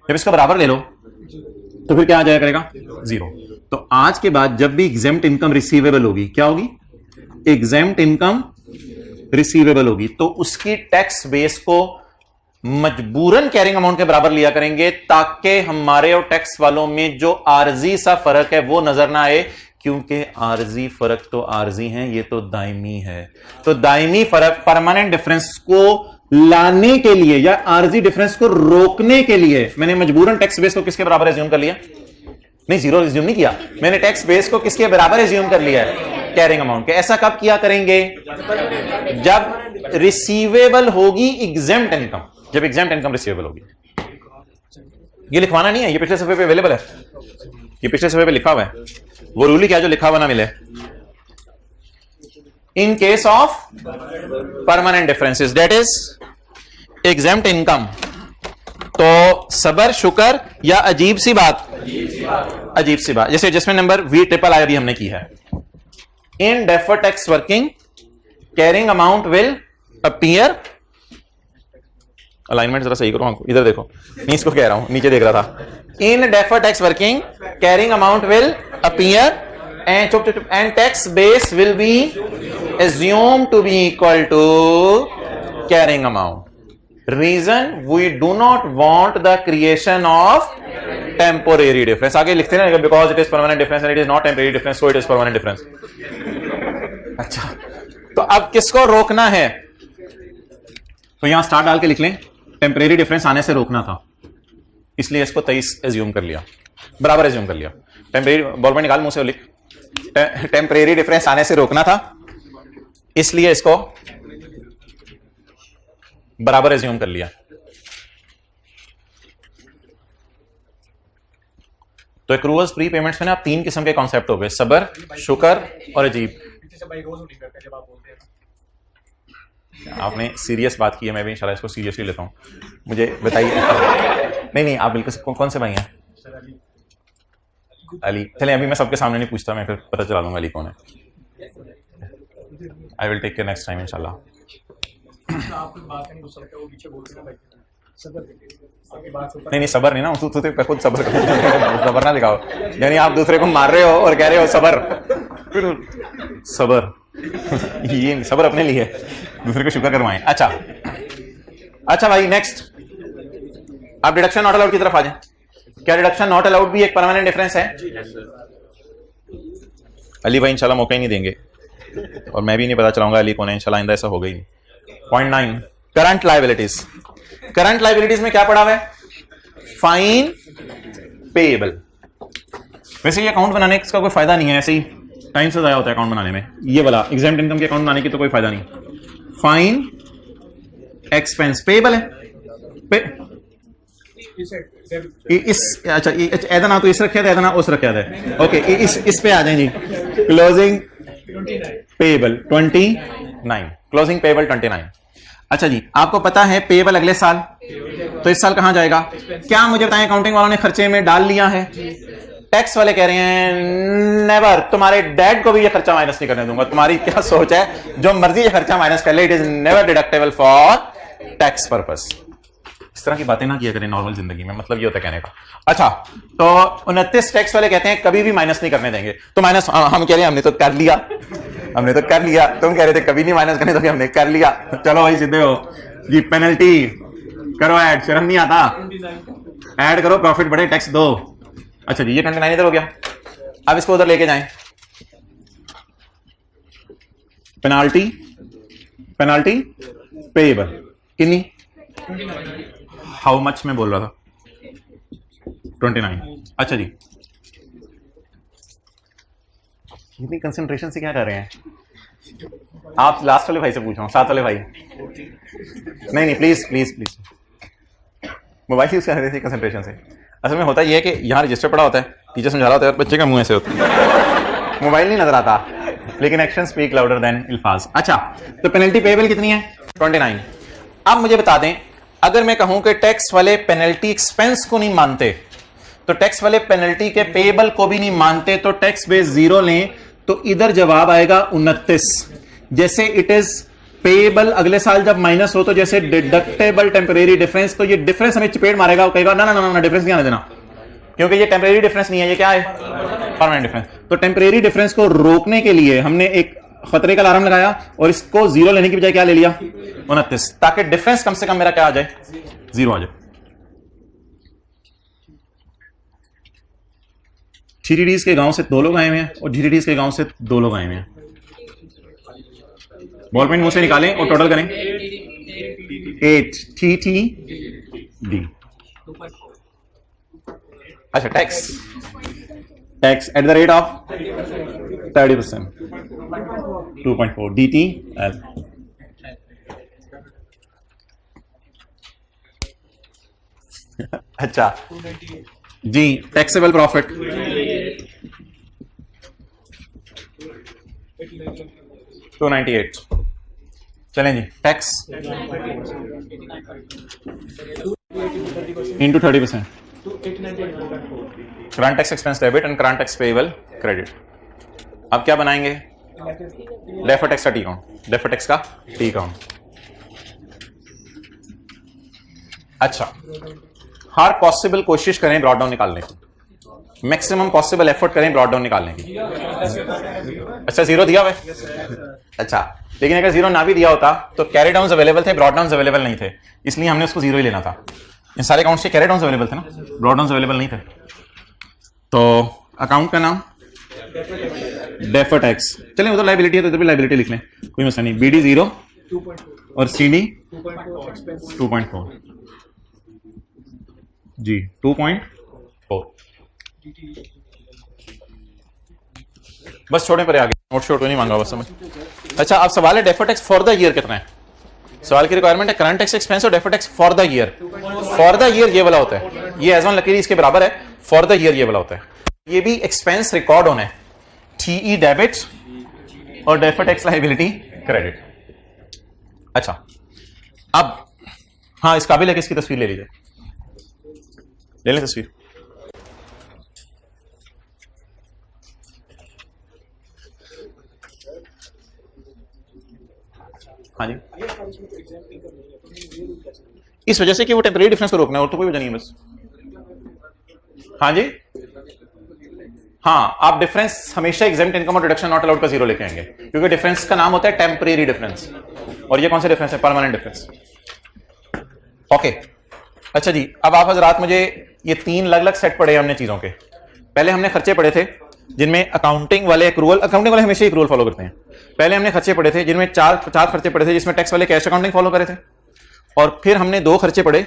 जब इसको बराबर ले लो तो फिर क्या आ जाया करेगा 0। तो आज के बाद जब भी एग्जेम्प्ट इनकम रिसीवेबल होगी, क्या होगी? एग्जेम्प्ट इनकम रिसीवेबल होगी, तो उसकी टैक्स बेस को मजबूरन कैरिंग अमाउंट के बराबर लिया करेंगे, ताकि हमारे और टैक्स वालों में जो आर्जी सा फर्क है वो नजर ना आए। क्योंकि आर्जी फर्क तो आर्जी है, ये तो दायमी है। तो दायमी फर्क, परमानेंट डिफरेंस को लाने के लिए या आर्जी डिफरेंस को रोकने के लिए मैंने मजबूरन टैक्स बेस को किसके बराबर एज्यूम कर लिया? नहीं, 0 एज्यूम नहीं किया मैंने, टैक्स बेस को किसके बराबर एज्यूम कर लिया है? कैरिंग अमाउंट के। ऐसा कब किया करेंगे? जब रिसीवेबल होगी एग्जेम्प्ट इनकम, जब एग्जेम्प्ट इनकम रिसीवेबल होगी। ये लिखवाना नहीं है, ये पिछले सफे पे अवेलेबल है, ये पिछले सफे पे लिखा हुआ है। वो रूल ही क्या जो लिखा हुआ ना मिले। In case of permanent differences, that is exempt income, तो सबर, शुक्र या अजीब सी बात, अजीब सी बात, जैसे adjustment number V triple I हमने की है। In deferred tax working carrying amount will appear, alignment जरा सही करो, इधर देखो, नहीं इसको कह रहा हूं, नीचे देख रहा था। In deferred tax working carrying amount will appear and tax base will be assumed to be equal to carrying amount. Reason, we do not want the creation of temporary difference. आगे लिखते हैं ना, because it is permanent difference and it is not temporary difference, so it is permanent difference. अच्छा, तो अब किसको रोकना है? तो यहां स्टार डाल के लिख लें, टेम्परेरी डिफरेंस आने से रोकना था, इसलिए इसको 23 एज्यूम कर लिया, बराबर एज्यूम कर लिया। टेम्परेरी, बॉल में निकाल मुंह से, लिख, टेम्परेरी डिफरेंस आने से रोकना था, इसलिए इसको बराबर एज्यूम कर लिया। तो एक्रूअल्स प्री पेमेंट्स में ना 3 किस्म के कॉन्सेप्ट हो गए, सबर, शुक्र और अजीब। आपने सीरियस बात की है, मैं भी इंशाल्लाह इसको सीरियसली लेता हूं। मुझे बताइए। नहीं, आप बिल्कुल, कौन से भाई हैं? अली। चले, अभी मैं सबके सामने नहीं पूछता, मैं फिर पता चला दूंगा अली कौन है। I will take care next time इंशाल्लाह। नहीं, सबर नहीं ना, तू खुद सबर सबर ना दिखाओ, यानी आप दूसरे को मार रहे हो और कह रहे हो सबर, सबर ये सबर अपने लिए, दूसरे को शुक्र करवाएं। अच्छा भाई, नेक्स्ट आप डिडक्शन नॉट अलाउड की तरफ आ जाएं। क्या डिडक्शन नॉट अलाउड भी एक परमानेंट डिफरेंस है? अली भाई इंशाल्लाह मौका ही नहीं देंगे, और मैं भी नहीं पता चलाऊंगा अली कौन है, इंशाल्लाह आइंदा ऐसा होगा ही नहीं। Point 9, current liabilities. Current liabilities में क्या पड़ा हुआ है? Fine payable. वैसे ये अकाउंट बनाने का कोई फायदा नहीं है, ऐसे ही टाइम से ज़ाया होता है अकाउंट बनाने में। ये वाला एग्जाम्प्ट इनकम के अकाउंट बनाने की तो कोई फायदा नहीं। फाइन एक्सपेंस पेबल है अच्छा ऐसा ना तो इस रखा था, ऐसा ना उस रखा था। ओके इस पे आ जाए जी। Closing payable 29, closing payable 29। अच्छा जी, आपको पता है पेबल अगले साल, तो इस साल कहां जाएगा? क्या मुझे बताएं, अकाउंटिंग वालों ने खर्चे में डाल लिया है? टैक्स वाले कह रहे हैं नेवर, तुम्हारे डैड को भी ये खर्चा माइनस नहीं करने दूंगा। तुम्हारी क्या सोच है, जो मर्जी ये खर्चा माइनस कर ले, it is never deductible for tax purpose. इस तरह की बातें ना किया करें नॉर्मल जिंदगी में, मतलब ये होता है कहने का। अच्छा, तो 29 टैक्स वाले कहते हैं कभी भी माइनस नहीं करने देंगे। तो माइनस हम कह रहे हैं हमने तो कर लिया, हमने तो कर लिया। तुम कह रहे थे कभी नहीं माइनस करने, तो भी हमने कर लिया। चलो भाई सीधे हो जी, पेनल्टी करो ऐड, शर्म नहीं आता? ऐड करो, प्रॉफिट बढ़े, टैक्स दो। अच्छा जी, ये 29 इधर हो गया। अब इसको उधर लेके जाएं। पेनाल्टी पेनाल्टी पेएबल कितनी? हाउ मच में बोल रहा था? 29। अच्छा जी, इतनी कंसंट्रेशन से क्या कर रहे हैं आप? लास्ट वाले भाई से पूछो, साथ वाले भाई। नहीं please please please, mobile use कर रहे थे कंसंट्रेशन से। असल में होता यह है कि यहाँ रजिस्टर पड़ा होता है, टीचर समझा रहा होता है, बच्चे का मुंह ऐसे होता है, मोबाइल नहीं नजर आता, लेकिन एक्शन स्पीक लाउडर देन इल्फाज। अच्छा, तो पेनल्टी पेएबल कितनी है? 29। अब मुझे बता दें, अगर मैं कहूं कि टैक्स वाले पेनल्टी एक्सपेंस को नहीं मानते, तो टैक्स वाले पेनल्टी के पेएबल को भी नहीं मानते, तो टैक्स बेस 0 लें, तो इधर जवाब आएगा 29। जैसे इट इज पेएबल अगले साल जब माइनस हो, तो जैसे डिडक्टेबल टेम्परेरी डिफरेंस, तो ये डिफरेंस हमें चपेट मारेगा, वो कहेगा ना ना ना ना डिफरेंस नहीं आने देना, क्योंकि ये टेम्परेरी डिफरेंस नहीं है, ये क्या है? Permanent difference. तो टेम्परेरी डिफरेंस को रोकने के लिए हमने एक खतरे का अलार्म लगाया और इसको 0 लेने की बजाय क्या ले लिया? 29, ताकि डिफरेंस कम से कम मेरा क्या आ जाए? 0 आ जाए। थ्रीडीज के गांव से 2 लोग आए हुए हैं और जीडीडीज के गांव से 2 लोग आए हुए हैं। बॉल पेन मुंह से निकालें और टोटल करें। 8 TTD। अच्छा, tax at the rate of 30%, 2.4 DTL। अच्छा जी, टैक्सेबल प्रॉफिट 298। चलें जी, tax into 30%, current tax expense debit and current tax payable credit. अब क्या बनाएंगे? डेफर्ड टैक्स का टी अकाउंट, डेफर्ड टैक्स का टी अकाउंट। अच्छा, हर पॉसिबल कोशिश करें ब्रॉड डाउन निकालने की, मैक्सिमम पॉसिबल एफर्ट करें ब्रॉड डाउन निकालने की। अच्छा, 0 दिया हुआ है? अच्छा, लेकिन अगर 0 ना भी दिया होता तो कैरी डाउन अवेलेबल थे, ब्रॉड डाउन अवेलेबल नहीं थे, इसलिए हमने उसको 0 ही लेना था। इन सारे अकाउंट्स के कैरी डाउन अवेलेबल थे ना, ब्रॉड डाउन अवेलेबल नहीं थे। तो अकाउंट का नाम डेफर्ड टैक्स। चलें, उधर लायबिलिटी है तो इधर भी लायबिलिटी लिख लें, कोई मसला नहीं। BD 0 और CD 2.4 जी, 2.4। बस छोड़े पर आगे, नोट शोट नहीं मांगा बस समझ। अच्छा, अब सवाल है deferred tax for the year कितना है? सवाल की रिक्वायरमेंट है करंट टैक्स एक्सपेंस और deferred tax for the year. For the year ये वाला होता है, ये एज वन लकीरी इसके बराबर है। फॉर द ईयर ये वाला होता है। ये भी एक्सपेंस रिकॉर्ड होना है, TE डेबिट और डेफर्ड टैक्स लायबिलिटी क्रेडिट। अच्छा, अब हाँ, इस काबिल है कि इसकी तस्वीर ले लीजिए, ले लें तस्वीर। हाँ जी, इस वजह से कि वो टेम्परेरी डिफरेंस को रोकना है और तो कोई वजह नहीं है बस। हाँ जी, हाँ, आप डिफरेंस हमेशा एग्जेम्प्ट इनकम और डिडक्शन नॉट अलाउड का 0 लेके आएंगे, क्योंकि डिफरेंस का नाम होता है टेम्परेरी डिफरेंस, और ये कौन सा डिफरेंस है? Permanent difference. ओके, अच्छा जी, अब आप हजरात मुझे ये 3 अलग अलग सेट पढ़े हमने चीजों के। पहले हमने खर्चे पढ़े थे जिनमें अकाउंटिंग वाले एक्रूअल, अकाउंटिंग वाले हमेशा एक्रूअल फॉलो करते हैं। पहले हमने खर्चे पढ़े थे जिनमें चार खर्चे पढ़े थे जिसमें टैक्स वाले कैश अकाउंटिंग फॉलो करे थे, और फिर हमने 2 खर्चे पढ़े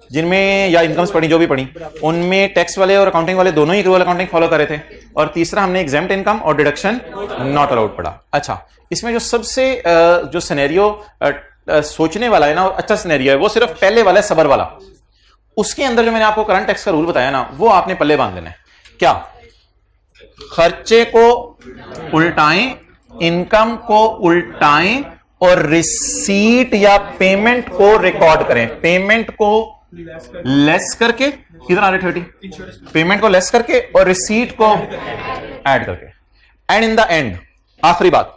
जिनमें या इनकम्स पढ़ी जो भी पढ़ी उनमें टैक्स वाले और अकाउंटिंग वाले दोनों ही एक्रूअल अकाउंटिंग फॉलो करे थे, और तीसरा हमने एग्जेम्प्ट इनकम और डिडक्शन नॉट अलाउड पढ़ा। अच्छा, इसमें जो सबसे जो सिनेरियो सोचने वाला है ना, अच्छा सिनेरियो है, वो सिर्फ पहले वाला है, सबर वाला। उसके अंदर जो मैंने आपको करंट टैक्स का रूल बताया ना, वो आपने पल्ले बांध लेना है। क्या? खर्चे को उल्टाएं, इनकम को उल्टाएं और रिसीट या पेमेंट को रिकॉर्ड करें। पेमेंट को लेस करके, किधर आ रहे 30, पेमेंट को लेस करके और रिसीट को ऐड करके। एंड इन द एंड, आखिरी बात,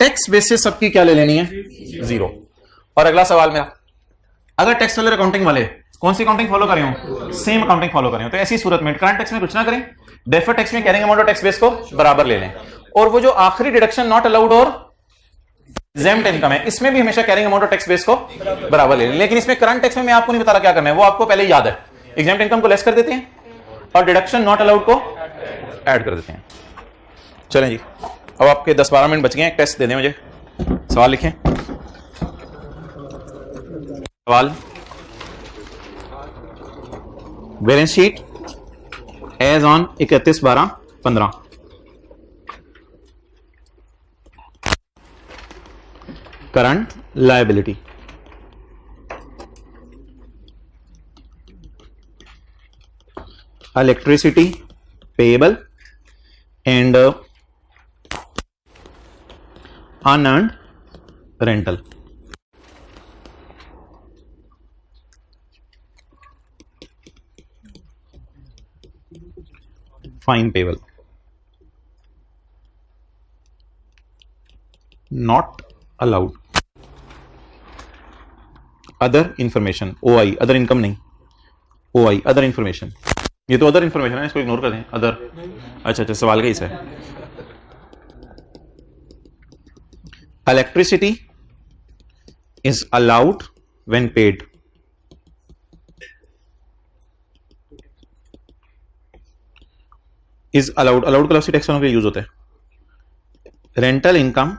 टैक्स बेसिस सबकी क्या ले लेनी है? 0। और अगला सवाल मेरा, अगर टैक्स वाले अकाउंटिंग वाले कौन सी अकाउंटिंग फॉलो करें हो? सेम अकाउंटिंग फॉलो करें हो, तो ऐसी सूरत में करंट टैक्स में कुछ ना करें, डेफर्ड टैक्स में कैरिंग अमाउंट और टैक्स बेस को बराबर ले लें, और वो जो आखिरी डिडक्शन नॉट अलाउड और एग्जेम्प्ट इनकम है, इसमें भी हमेशा कैरिंग अमाउंट और टैक्स बेस को बराबर ले लें। लेकिन इसमें करंट टैक्स में मैं आपको नहीं बता रहा क्या करना है, वो आपको पहले ही याद है। एग्जेम्प्ट इनकम को लेस कर देते हैं और डिडक्शन नॉट अलाउड को ऐड कर देते हैं। चलें जी, अब आपके 10-12 मिनट बच गए हैं, टेस्ट दे दें मुझे। सवाल लिखें। सवाल, balance sheet as on 31/12/15। Current liability, electricity payable and unearned rental. Fine payable, not allowed. Other information, OI, other income नहीं, ओआई अदर इंफॉर्मेशन। ये तो अदर इंफॉर्मेशन है, इसको इग्नोर कर दें। अदर, अच्छा, सवाल का ही है। Electricity is allowed when paid. Is allowed, allowed का लफ्ज़ टैक्स वालों के लिए यूज होता है। Rental income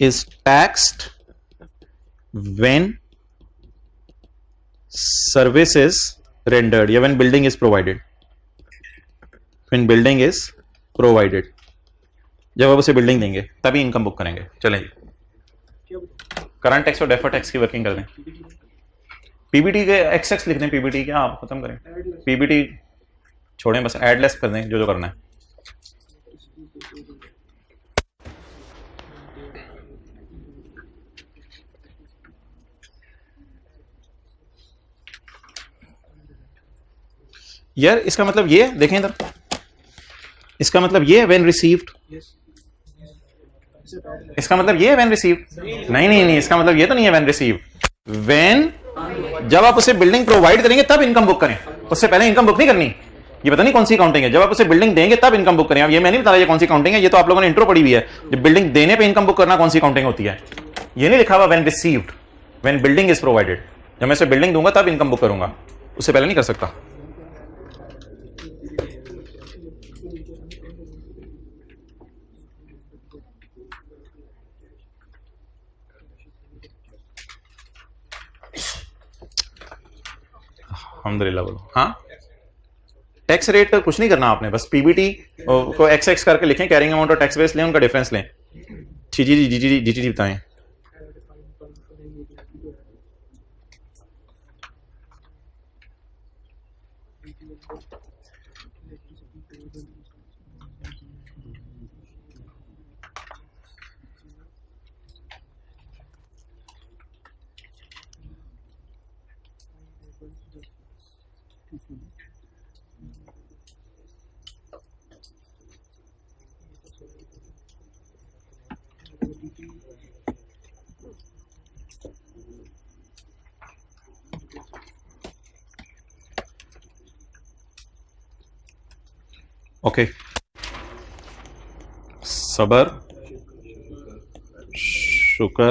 is taxed when service is rendered या when building is provided, when building is provided, जब आप उसे बिल्डिंग देंगे तभी इनकम बुक करेंगे। चलें, करंट टैक्स और डेफर्ड टैक्स की वर्किंग कर दें। पीबीटी के एक्स लिख दें, पीबीटी क्या आप खत्म करें, पीबीटी छोड़ें, बस एडलेस कर दें जो करना है। यार इसका मतलब ये देखें इधर, इसका मतलब ये व्हेन रिसीव्ड, इसका मतलब ये व्हेन रिसीव्ड नहीं, इसका मतलब ये तो नहीं है व्हेन रिसीव्ड। व्हेन, जब आप उसे बिल्डिंग प्रोवाइड करेंगे तब इनकम बुक करें, उससे पहले इनकम बुक नहीं करनी। ये पता नहीं कौन सी अकाउंटिंग है, जब आप उसे बिल्डिंग देंगे तब इनकम बुक करें। अब ये मैं नहीं बता रहा ये कौन सी अकाउंटिंग है, ये तो आप लोगों ने इंट्रो पढ़ी हुई है। जब बिल्डिंग देने पे इनकम बुक करना कौन सी अकाउंटिंग होती है, ये नहीं लिखा हुआ when received, when building is provided. जब मैं उसे बिल्डिंग दूंगा तब इनकम बुक करूंगा, उससे पहले नहीं कर सकता। अल्हम्दुलिल्लाह बोलो। हाँ, टैक्स रेट कुछ नहीं करना आपने, बस पीबीटी को एक्स एक्स करके लिखें, कैरिंग अमाउंट और टैक्स बेस लें, उनका डिफरेंस लें। जी बताएं। ओके, सबर, शुक्र,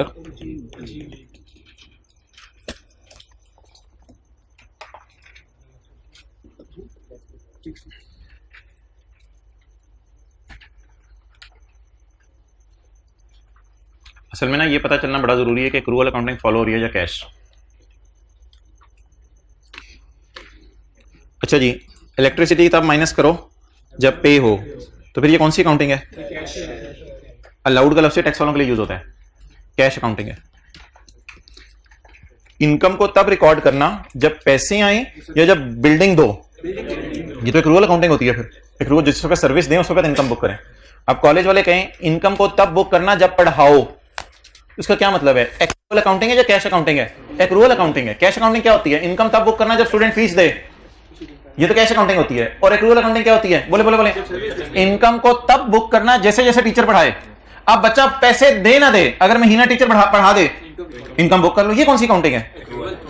असल में ना ये पता चलना बड़ा जरूरी है कि एक्रूअल अकाउंटिंग फॉलो हो रही है या कैश। अच्छा जी, इलेक्ट्रिसिटी तब माइनस करो जब पे हो, तो फिर ये कौन सी अकाउंटिंग है? अलाउड का लफ्ज़ से टैक्स वालों के लिए यूज होता है, कैश अकाउंटिंग है। इनकम को तब रिकॉर्ड करना जब पैसे आए या जब बिल्डिंग दो, ये तो एक रूरल अकाउंटिंग होती है। फिर एक रूरल जिस वक्त सर्विस दें उस वक्त इनकम बुक करें। अब कॉलेज वाले कहें इनकम को तब बुक करना जब पढ़ाओ, इसका क्या मतलब है? एक्रूअल अकाउंटिंग है या कैश अकाउंटिंग है? एक्रूअल अकाउंटिंग है। कैश अकाउंटिंग क्या होती है? इनकम तब बुक करना जब स्टूडेंट फीस दे, ये तो कैश अकाउंटिंग होती है। और एक्रूअल अकाउंटिंग क्या होती है? बोले बोले बोले। इनकम को तब बुक करना जैसे जैसे टीचर पढ़ाए। अब बच्चा पैसे दे ना दे, अगर महीना टीचर पढ़ा दे, इनकम बुक कर लो। ये कौन सी अकाउंटिंग है?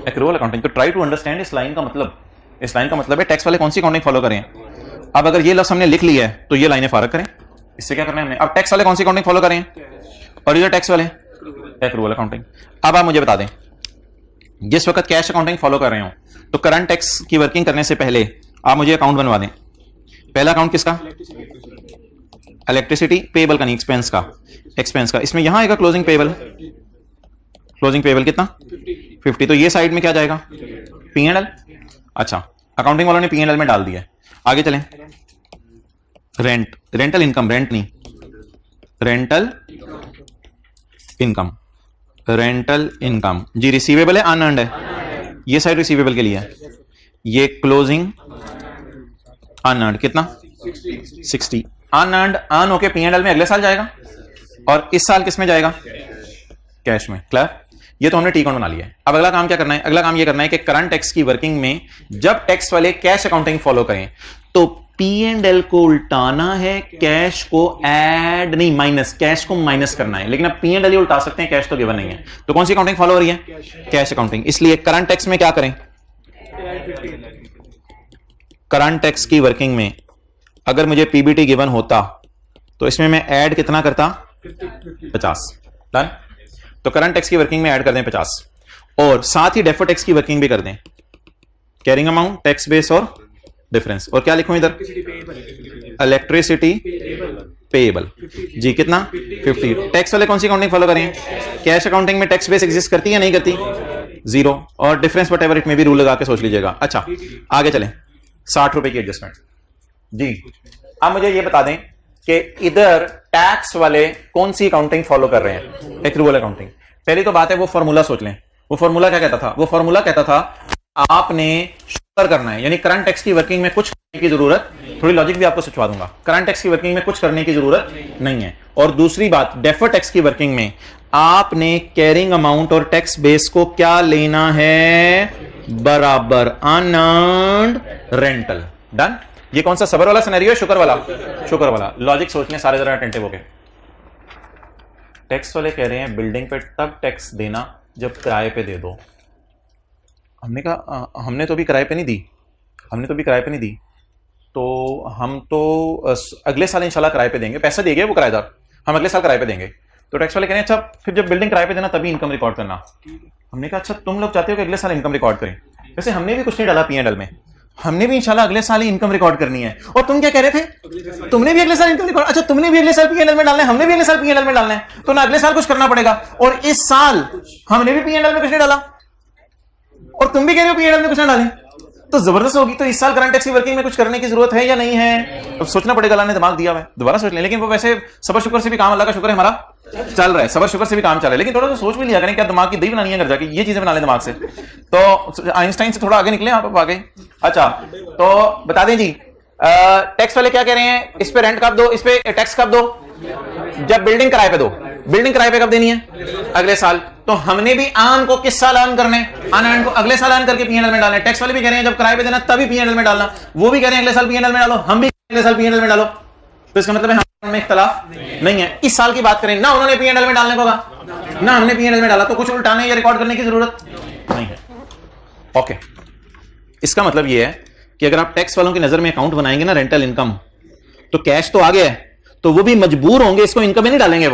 Accrual accounting. तो ट्राई टू अंडरस्टैंड इस लाइन का मतलब। इस लाइन का मतलब है टैक्स वाले कौन सी अकाउंटिंग फॉलो करें। अब अगर ये लफ्ज हमने लिख लिया है तो ये लाइनें फारक करें। इससे क्या करना है हमने? अब टैक्स वाले कौन सी अकाउंटिंग फॉलो करें? और ये टैक्स वाले एक्रूअल अकाउंटिंग। अब आप मुझे बता दें, जिस वक्त कैश अकाउंटिंग फॉलो कर रहे हो तो करंट टैक्स की वर्किंग करने से पहले आप मुझे अकाउंट बनवा दें। पहला अकाउंट किसका? इलेक्ट्रिसिटी पेएबल का नहीं, एक्सपेंस का। एक्सपेंस का इसमें यहां आएगा क्लोजिंग पेएबल। क्लोजिंग पेएबल कितना? 50। तो ये साइड में क्या जाएगा? P&L। अच्छा, अकाउंटिंग वालों ने P&L में डाल दिया। आगे चलें। रेंट, रेंटल इनकम, रेंट नहीं, रेंटल इनकम। रेंटल इनकम जी रिसीवेबल है, अनअर्न्ड है। ये साइड रिसीवेबल के लिए है, ये क्लोजिंग अनअर्न्ड। कितना? 60। अनअर्न्ड अर्न होके P&L में अगले साल जाएगा और इस साल किस में जाएगा? कैश में। क्लियर? ये तो हमने टी अकाउंट बना लिया है। अब अगला काम क्या करना है? अगला काम ये करना है कि करंट टैक्स की वर्किंग में जब टैक्स वाले कैश अकाउंटिंग फॉलो करें तो P&L को उल्टाना है, कैश को ऐड नहीं, माइनस। कैश को माइनस करना है, लेकिन अब P&L ही उल्टा सकते हैं, कैश तो गिवन नहीं है। तो कौन सी अकाउंटिंग फॉलो हो रही है? Cash accounting. इसलिए करंट टैक्स में क्या करें? करंट टैक्स की वर्किंग में अगर मुझे पीबीटी गिवन होता तो इसमें मैं ऐड कितना करता? 50। डन। तो करंट टैक्स की वर्किंग में ऐड कर दें 50 और साथ ही डेफर्ड टैक्स की वर्किंग भी कर दें। कैरिंग अमाउंट, टैक्स बेस और डिफरेंस। और क्या लिखूं इधर? इलेक्ट्रिसिटी पेएबल जी कितना? 50। टैक्स वाले कौन सी अकाउंटिंग फॉलो करें? कैश अकाउंटिंग में टैक्स बेस एग्जिस्ट करती है नहीं करती? 0। और डिफरेंस वट एवर इट में भी रूल लगा के सोच लीजिएगा। अच्छा, आगे चलें। 60 रुपए की एडजस्टमेंट जी। अब मुझे ये बता दें कि इधर टैक्स वाले कौन सी अकाउंटिंग फॉलो कर रहे हैं? Accrual accounting. पहली तो बात है वो फॉर्मूला सोच लें। वो फॉर्मूला क्या कहता था? वो फॉर्मूला कहता था आपने शुक्र करना है, यानी करंट टैक्स की वर्किंग में कुछ करने की जरूरत, थोड़ी लॉजिक भी आपको समझा दूंगा। करंट टैक्स की वर्किंग में कुछ करने की जरूरत नहीं है। और दूसरी बात, डेफर्ड टैक्स की वर्किंग में आपने कैरिंग अमाउंट और टैक्स बेस को क्या लेना है? बराबर, अनअर्न्ड रेंटल। डन। ये कौन सा सबर वाला सिनेरियो है? शुक्र वाला। शुक्र वाला। लॉजिक सोचने सारे जरा अटेंटिव हो गए। टैक्स वाले कह रहे हैं बिल्डिंग पे तब टैक्स देना जब किराए पे दे दो। हमने कहा हमने तो भी किराए पे नहीं दी, हमने तो भी किराए पे नहीं दी, तो हम तो अगले साल इंशाल्लाह किराए पे देंगे। पैसा देंगे वो किराएदार, हम अगले साल किराए पे देंगे। तो टैक्स वाले कह रहे हैं अच्छा फिर जब बिल्डिंग किराए पे देना तभी इनकम रिकॉर्ड करना। हमने कहा अच्छा तुम लोग चाहते हो कि अगले साल इनकम रिकॉर्ड करें, वैसे हमने भी कुछ नहीं डाला P&L में, हमने भी इंशाल्लाह अगले साल ही इनकम रिकॉर्ड करनी है। और तुम क्या कह रहे थे? तुमने भी अगले साल इनकम रिकॉर्ड, अच्छा तुमने भी अगले साल P&L में डालना है, हमने भी अगले साल P&L में डालना है, तो ना अगले साल कुछ करना पड़ेगा। और इस साल हमने भी P&L में कुछ नहीं डाला और तुम भी कह रहे हो P&L में कुछ ना डालें, तो जबरदस्त होगी। तो इस साल करंट टैक्स की वर्किंग में कुछ करने की जरूरत है या नहीं है? अब सोचना पड़ेगा। अल्लाह ने दिमाग दिया है, दोबारा सोच लें। लेकिन वो वैसे सबर शुक्र से भी काम, अल्लाह का शुक्र है हमारा चल रहा है, सबर शुक्र से भी काम चल रहा है। लेकिन थोड़ा सा सोच भी लिया करें, क्या दिमाग की दही बनानी है घर जाके, ये चीजें बना लें दिमाग से। तो आइंस्टाइन से थोड़ा आगे निकले आप आगे। अच्छा, तो बता दें जी, टैक्स वाले क्या कह रहे हैं? इस पे रेंट कब दो, इस पे टैक्स कब दो? जब बिल्डिंग किराए पे दो। बिल्डिंग किराए पे कब देनी है? अगले साल। तो हमने भी आन को किस साल आन करने? अन को अगले साल आन करके P&L में डालना। टैक्स वाले भी कह रहे हैं जब किराए पे देना तभी P&L में डालना, वो भी कह रहे हैं अगले साल P&L में डालो, हम भी अगले साल P&L में डालो। तो इसका मतलब है हम में इख्तलाफ नहीं है। इस साल की बात करें ना, उन्होंने P&L में डालने को कहा ना हमने P&L में डाला, तो कुछ उल्टाने या रिकॉर्ड करने की जरूरत नहीं है। ओके, इसका मतलब यह है कि अगर आप टैक्स वालों की नजर में अकाउंट बनाएंगे ना रेंटल इनकम, तो कैश तो आ गया है, तो वो भी मजबूर होंगे इसको इनकम में नहीं डालेंगे,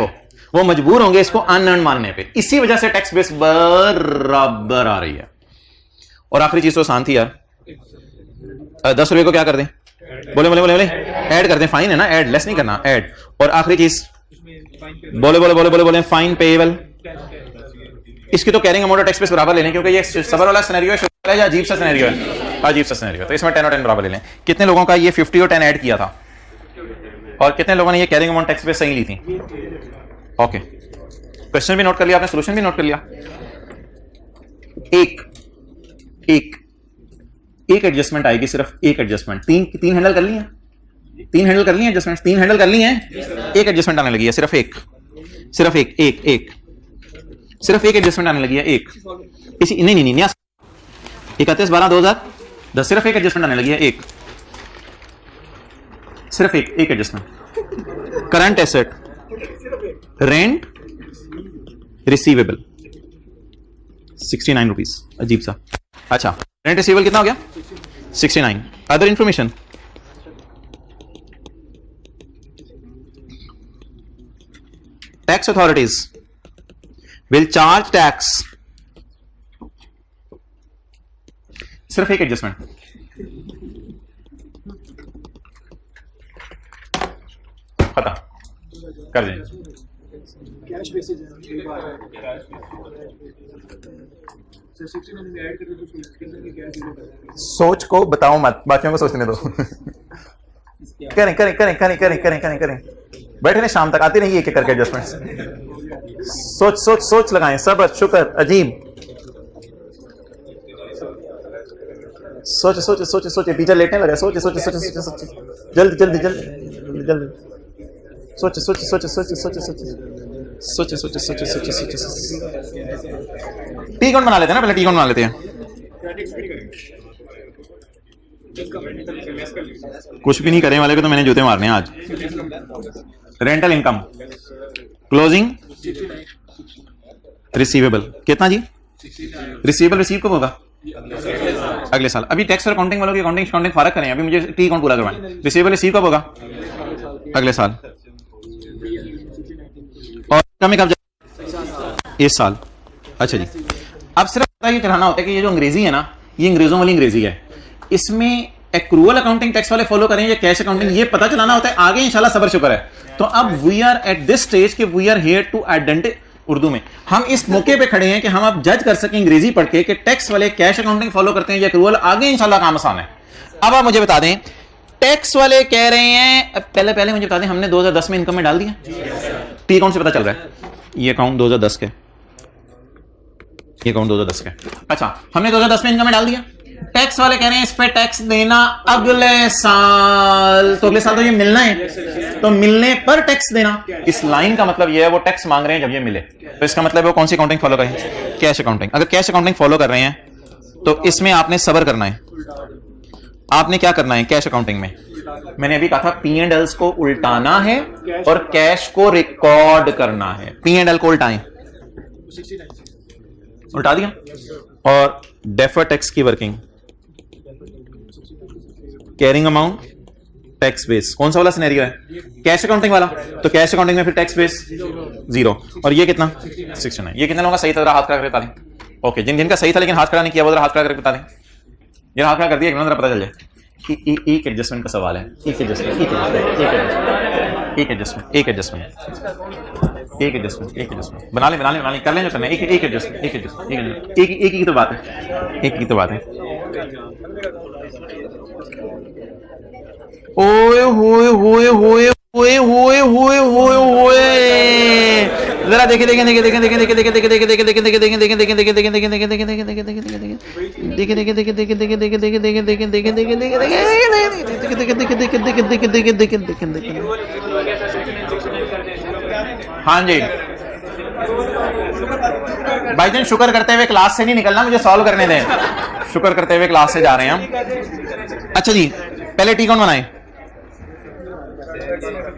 वो मजबूर होंगे इसको अनअर्न्ड मानने पे। इसी वजह से टैक्स बेस बराबर आ रही है। और आखिरी चीज तो आसान थी यार, 10 रुपए को क्या कर दें? बोले बोले बोले बोले ऐड कर दें। फाइन है ना, ऐड, लेस नहीं करना, ऐड। और आखिरी चीज बोले बोले बोले बोले बोले फाइन पेएबल। इसकी तो कैरिंग अमाउंट और टैक्स बेस बराबर लेने, क्योंकि ये सबर वाला सिनेरियो है या अजीब सा सिनेरियो है? अजीब सा सिनेरियो। तो इसमें 10 और 10 बराबर ले लें। कितने लोगों का ये 50 और 10 ऐड किया था और कितने लोगों ने ये कैरिंग अमाउंट टैक्स पे सही ली थी? ओके, क्वेश्चन भी नोट कर लिया आपने, सोल्यूशन भी नोट कर लिया। एक एडजस्टमेंट आएगी, सिर्फ एक एडजस्टमेंट। तीन हैंडल कर ली है, तीन हैंडल कर ली है एडजस्टमेंट, तीन हैंडल कर ली है, एक एडजस्टमेंट आने लगी है, सिर्फ एक सिर्फ एक एडजस्टमेंट आने लगी है, एक इसी नहीं 31/12/2010 सिर्फ एक एडजस्टमेंट आने लगी है, एक सिर्फ एक adjustment. Current asset, rent receivable 69 rupees, अजीब सा। अच्छा, रेंट रिसीवेबल कितना हो गया? 69। Other information, tax authorities will charge tax, सिर्फ एक एडजस्टमेंट। पता कर दें, कैश बेसिस है। सोच को बताओ मत, बाकियों को सोचने दो। करें बैठे नहीं, शाम तक आती नहीं एक एक करके एडजस्टमेंट। सोच लगाएं, सब्र, शुक्र, अजीब। सोचे टीचर लेटने लगा। सोचे जल्दी टी अकाउंट बना लेते हैं ना, पहले टी अकाउंट बना लेते हैं। कुछ भी नहीं करने वाले को तो मैंने जूते मारने हैं आज। रेंटल इनकम, क्लोजिंग रिसीवेबल कितना जी? रिसीवेबल रिसीव कब होगा? अगले साल। अभी टैक्स और अकाउंटिंग वालों की अकाउंटिंग फर्क करें, अभी मुझे टी अकाउंट पूरा करवाएं। रिसीवेबल रिसीव कब होगा? अगले साल। और कमी कब? इस साल। अच्छा जी, अब सिर्फ पता ये चलाना होता है कि ये जो अंग्रेजी है ना, ये अंग्रेजों वाली अंग्रेजी है। इसमें एक्रूअल अकाउंटिंग टैक्स वाले फॉलो करें या कैश अकाउंटिंग, ये पता चलाना होता है। आगे इंशाल्लाह सबर शुक्र है। तो अब we are at this stage कि we are here to identify, Urdu में हम इस मौके पे खड़े हैं कि हम अब जज कर सकें अंग्रेजी पढ़ के कि टैक्स वाले कैश अकाउंटिंग फॉलो करते हैं या एक्रूअल। आगे इंशाल्लाह काम आसान है। अब आप मुझे बता दें, टैक्स वाले कह रहे हैं, पहले मुझे बता दें, हमने 2010 में इनकम में डाल दिया। टी अकाउंट से पता चल रहा है ये अकाउंट 2010 के, ये अकाउंट 2010 के। अच्छा, हमने 2010 में इनकम में डाल दिया। टैक्स वाले कह रहे हैं इस पे टैक्स देना अगले साल, तो अगले साल तो ये मिलना है, तो मिलने पर टैक्स देना। इस लाइन का मतलब ये है वो टैक्स मांग रहे हैं जब ये मिले, तो इसका मतलब है वो कौन सी अकाउंटिंग फॉलो करें? Cash accounting. अगर कैश अकाउंटिंग फॉलो कर रहे हैं तो इसमें आपने सब्र करना है। आपने क्या करना है कैश अकाउंटिंग में? मैंने अभी कहा था P&Ls को उल्टाना है और कैश को रिकॉर्ड करना है। P&L को उल्टाएं, उल्टा दिया। और डेफर टैक्स की working, carrying amount, tax base. कौन सा वाला सिनेरियो है? कैश अकाउंटिंग वाला। तो कैश अकाउंटिंग में फिर टैक्स बेस 0। और ये कितना? 69। ये कितने लोगों का सही था? हाथ खड़ा करके बता दें। ओके, जिनका सही था लेकिन हाथ खड़ा नहीं किया वो हाथ खड़ा करके बता दें। ये हाथ खड़ा कर दिया, जरा पता चल जाए। एक एडजस्टमेंट का सवाल है। एक एडजस्टमेंट बना ले कर लें जो करना है। एक एडजस्टमेंट एक ही तो बात है, एक ही तो बात है। ओए होए होए होए होए होए होए होए होए, जरा देखें हाँ जी भाईजान, शुक्र करते हुए क्लास से नहीं निकलना, मुझे सॉल्व करने दें। शुक्र करते हुए क्लास से जा रहे हैं हम। अच्छा जी, पहले टी अकाउंट बनाएं।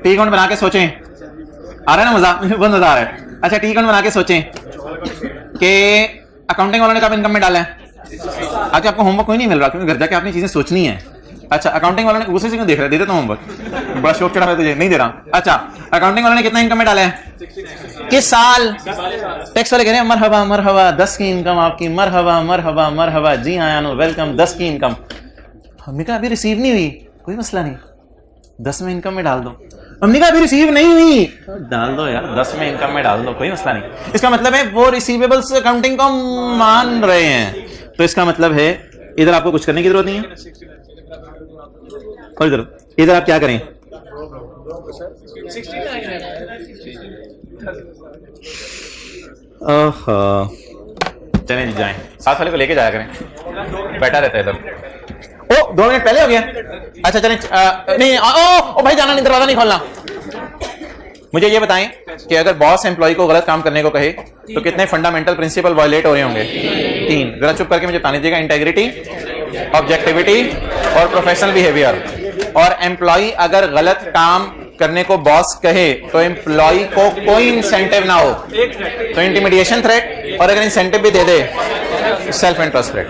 टी अकाउंट बना के सोचें, आ रहा है ना मजा? बहुत मजा आ रहा है। अच्छा, टी अकाउंट बना के सोचें कि अकाउंटिंग वालों ने कब इनकम में डाला है। आज आपको होमवर्क कोई नहीं मिल रहा क्योंकि घर जाके आपने चीजें सोचनी है। अच्छा, अकाउंटिंग वालों ने गुस्से से क्यों देख रहे? दे देता हूं होमवर्क, बड़ा शौक चढ़ा है तुझे, नहीं दे रहा। अच्छा, अकाउंटिंग वालों ने कितना इनकम में डाला है? किस साल? टैक्स वाले कह रहे हैं मरहबा मरहबा 10 की इनकम आपकी, मरहबा मरहबा मरहबा, जी हाँ वेलकम, 10 की इनकम। हमने कहा अभी रिसीव नहीं हुई, कोई मसला नहीं, 10 में इनकम में डाल दो। हमने कहा अभी रिसीव नहीं हुई, डाल दो यार, 10 में इनकम में डाल दो, कोई मसला नहीं। इसका मतलब है वो रिसीवेबल्स अकाउंटिंग को मान रहे हैं, तो इसका मतलब है इधर आपको कुछ करने की जरूरत नहीं है, और इधर इधर आप क्या करें, चलें जी जाएं, साथ वाले को लेके जाया करें, बैठा रहता है इधर। ओ 2 मिनट पहले हो गया, अच्छा चलें। नहीं ओ भाई जाना नहीं, दरवाजा नहीं खोलना। मुझे ये बताएं कि अगर बॉस एम्प्लॉय को गलत काम करने को कहे तो कितने फंडामेंटल प्रिंसिपल वायलेट हो रहे होंगे? 3। जरा चुप करके मुझे बता दीजिएगा। इंटेग्रिटी, ऑब्जेक्टिविटी और प्रोफेशनल बिहेवियर। और एम्प्लॉय अगर गलत काम करने को बॉस कहे तो एम्प्लॉय को कोई इंसेंटिव ना हो तो इंटिमिडेशन थ्रेट, और अगर इंसेंटिव भी दे दे सेल्फ इंटरेस्ट थ्रेट।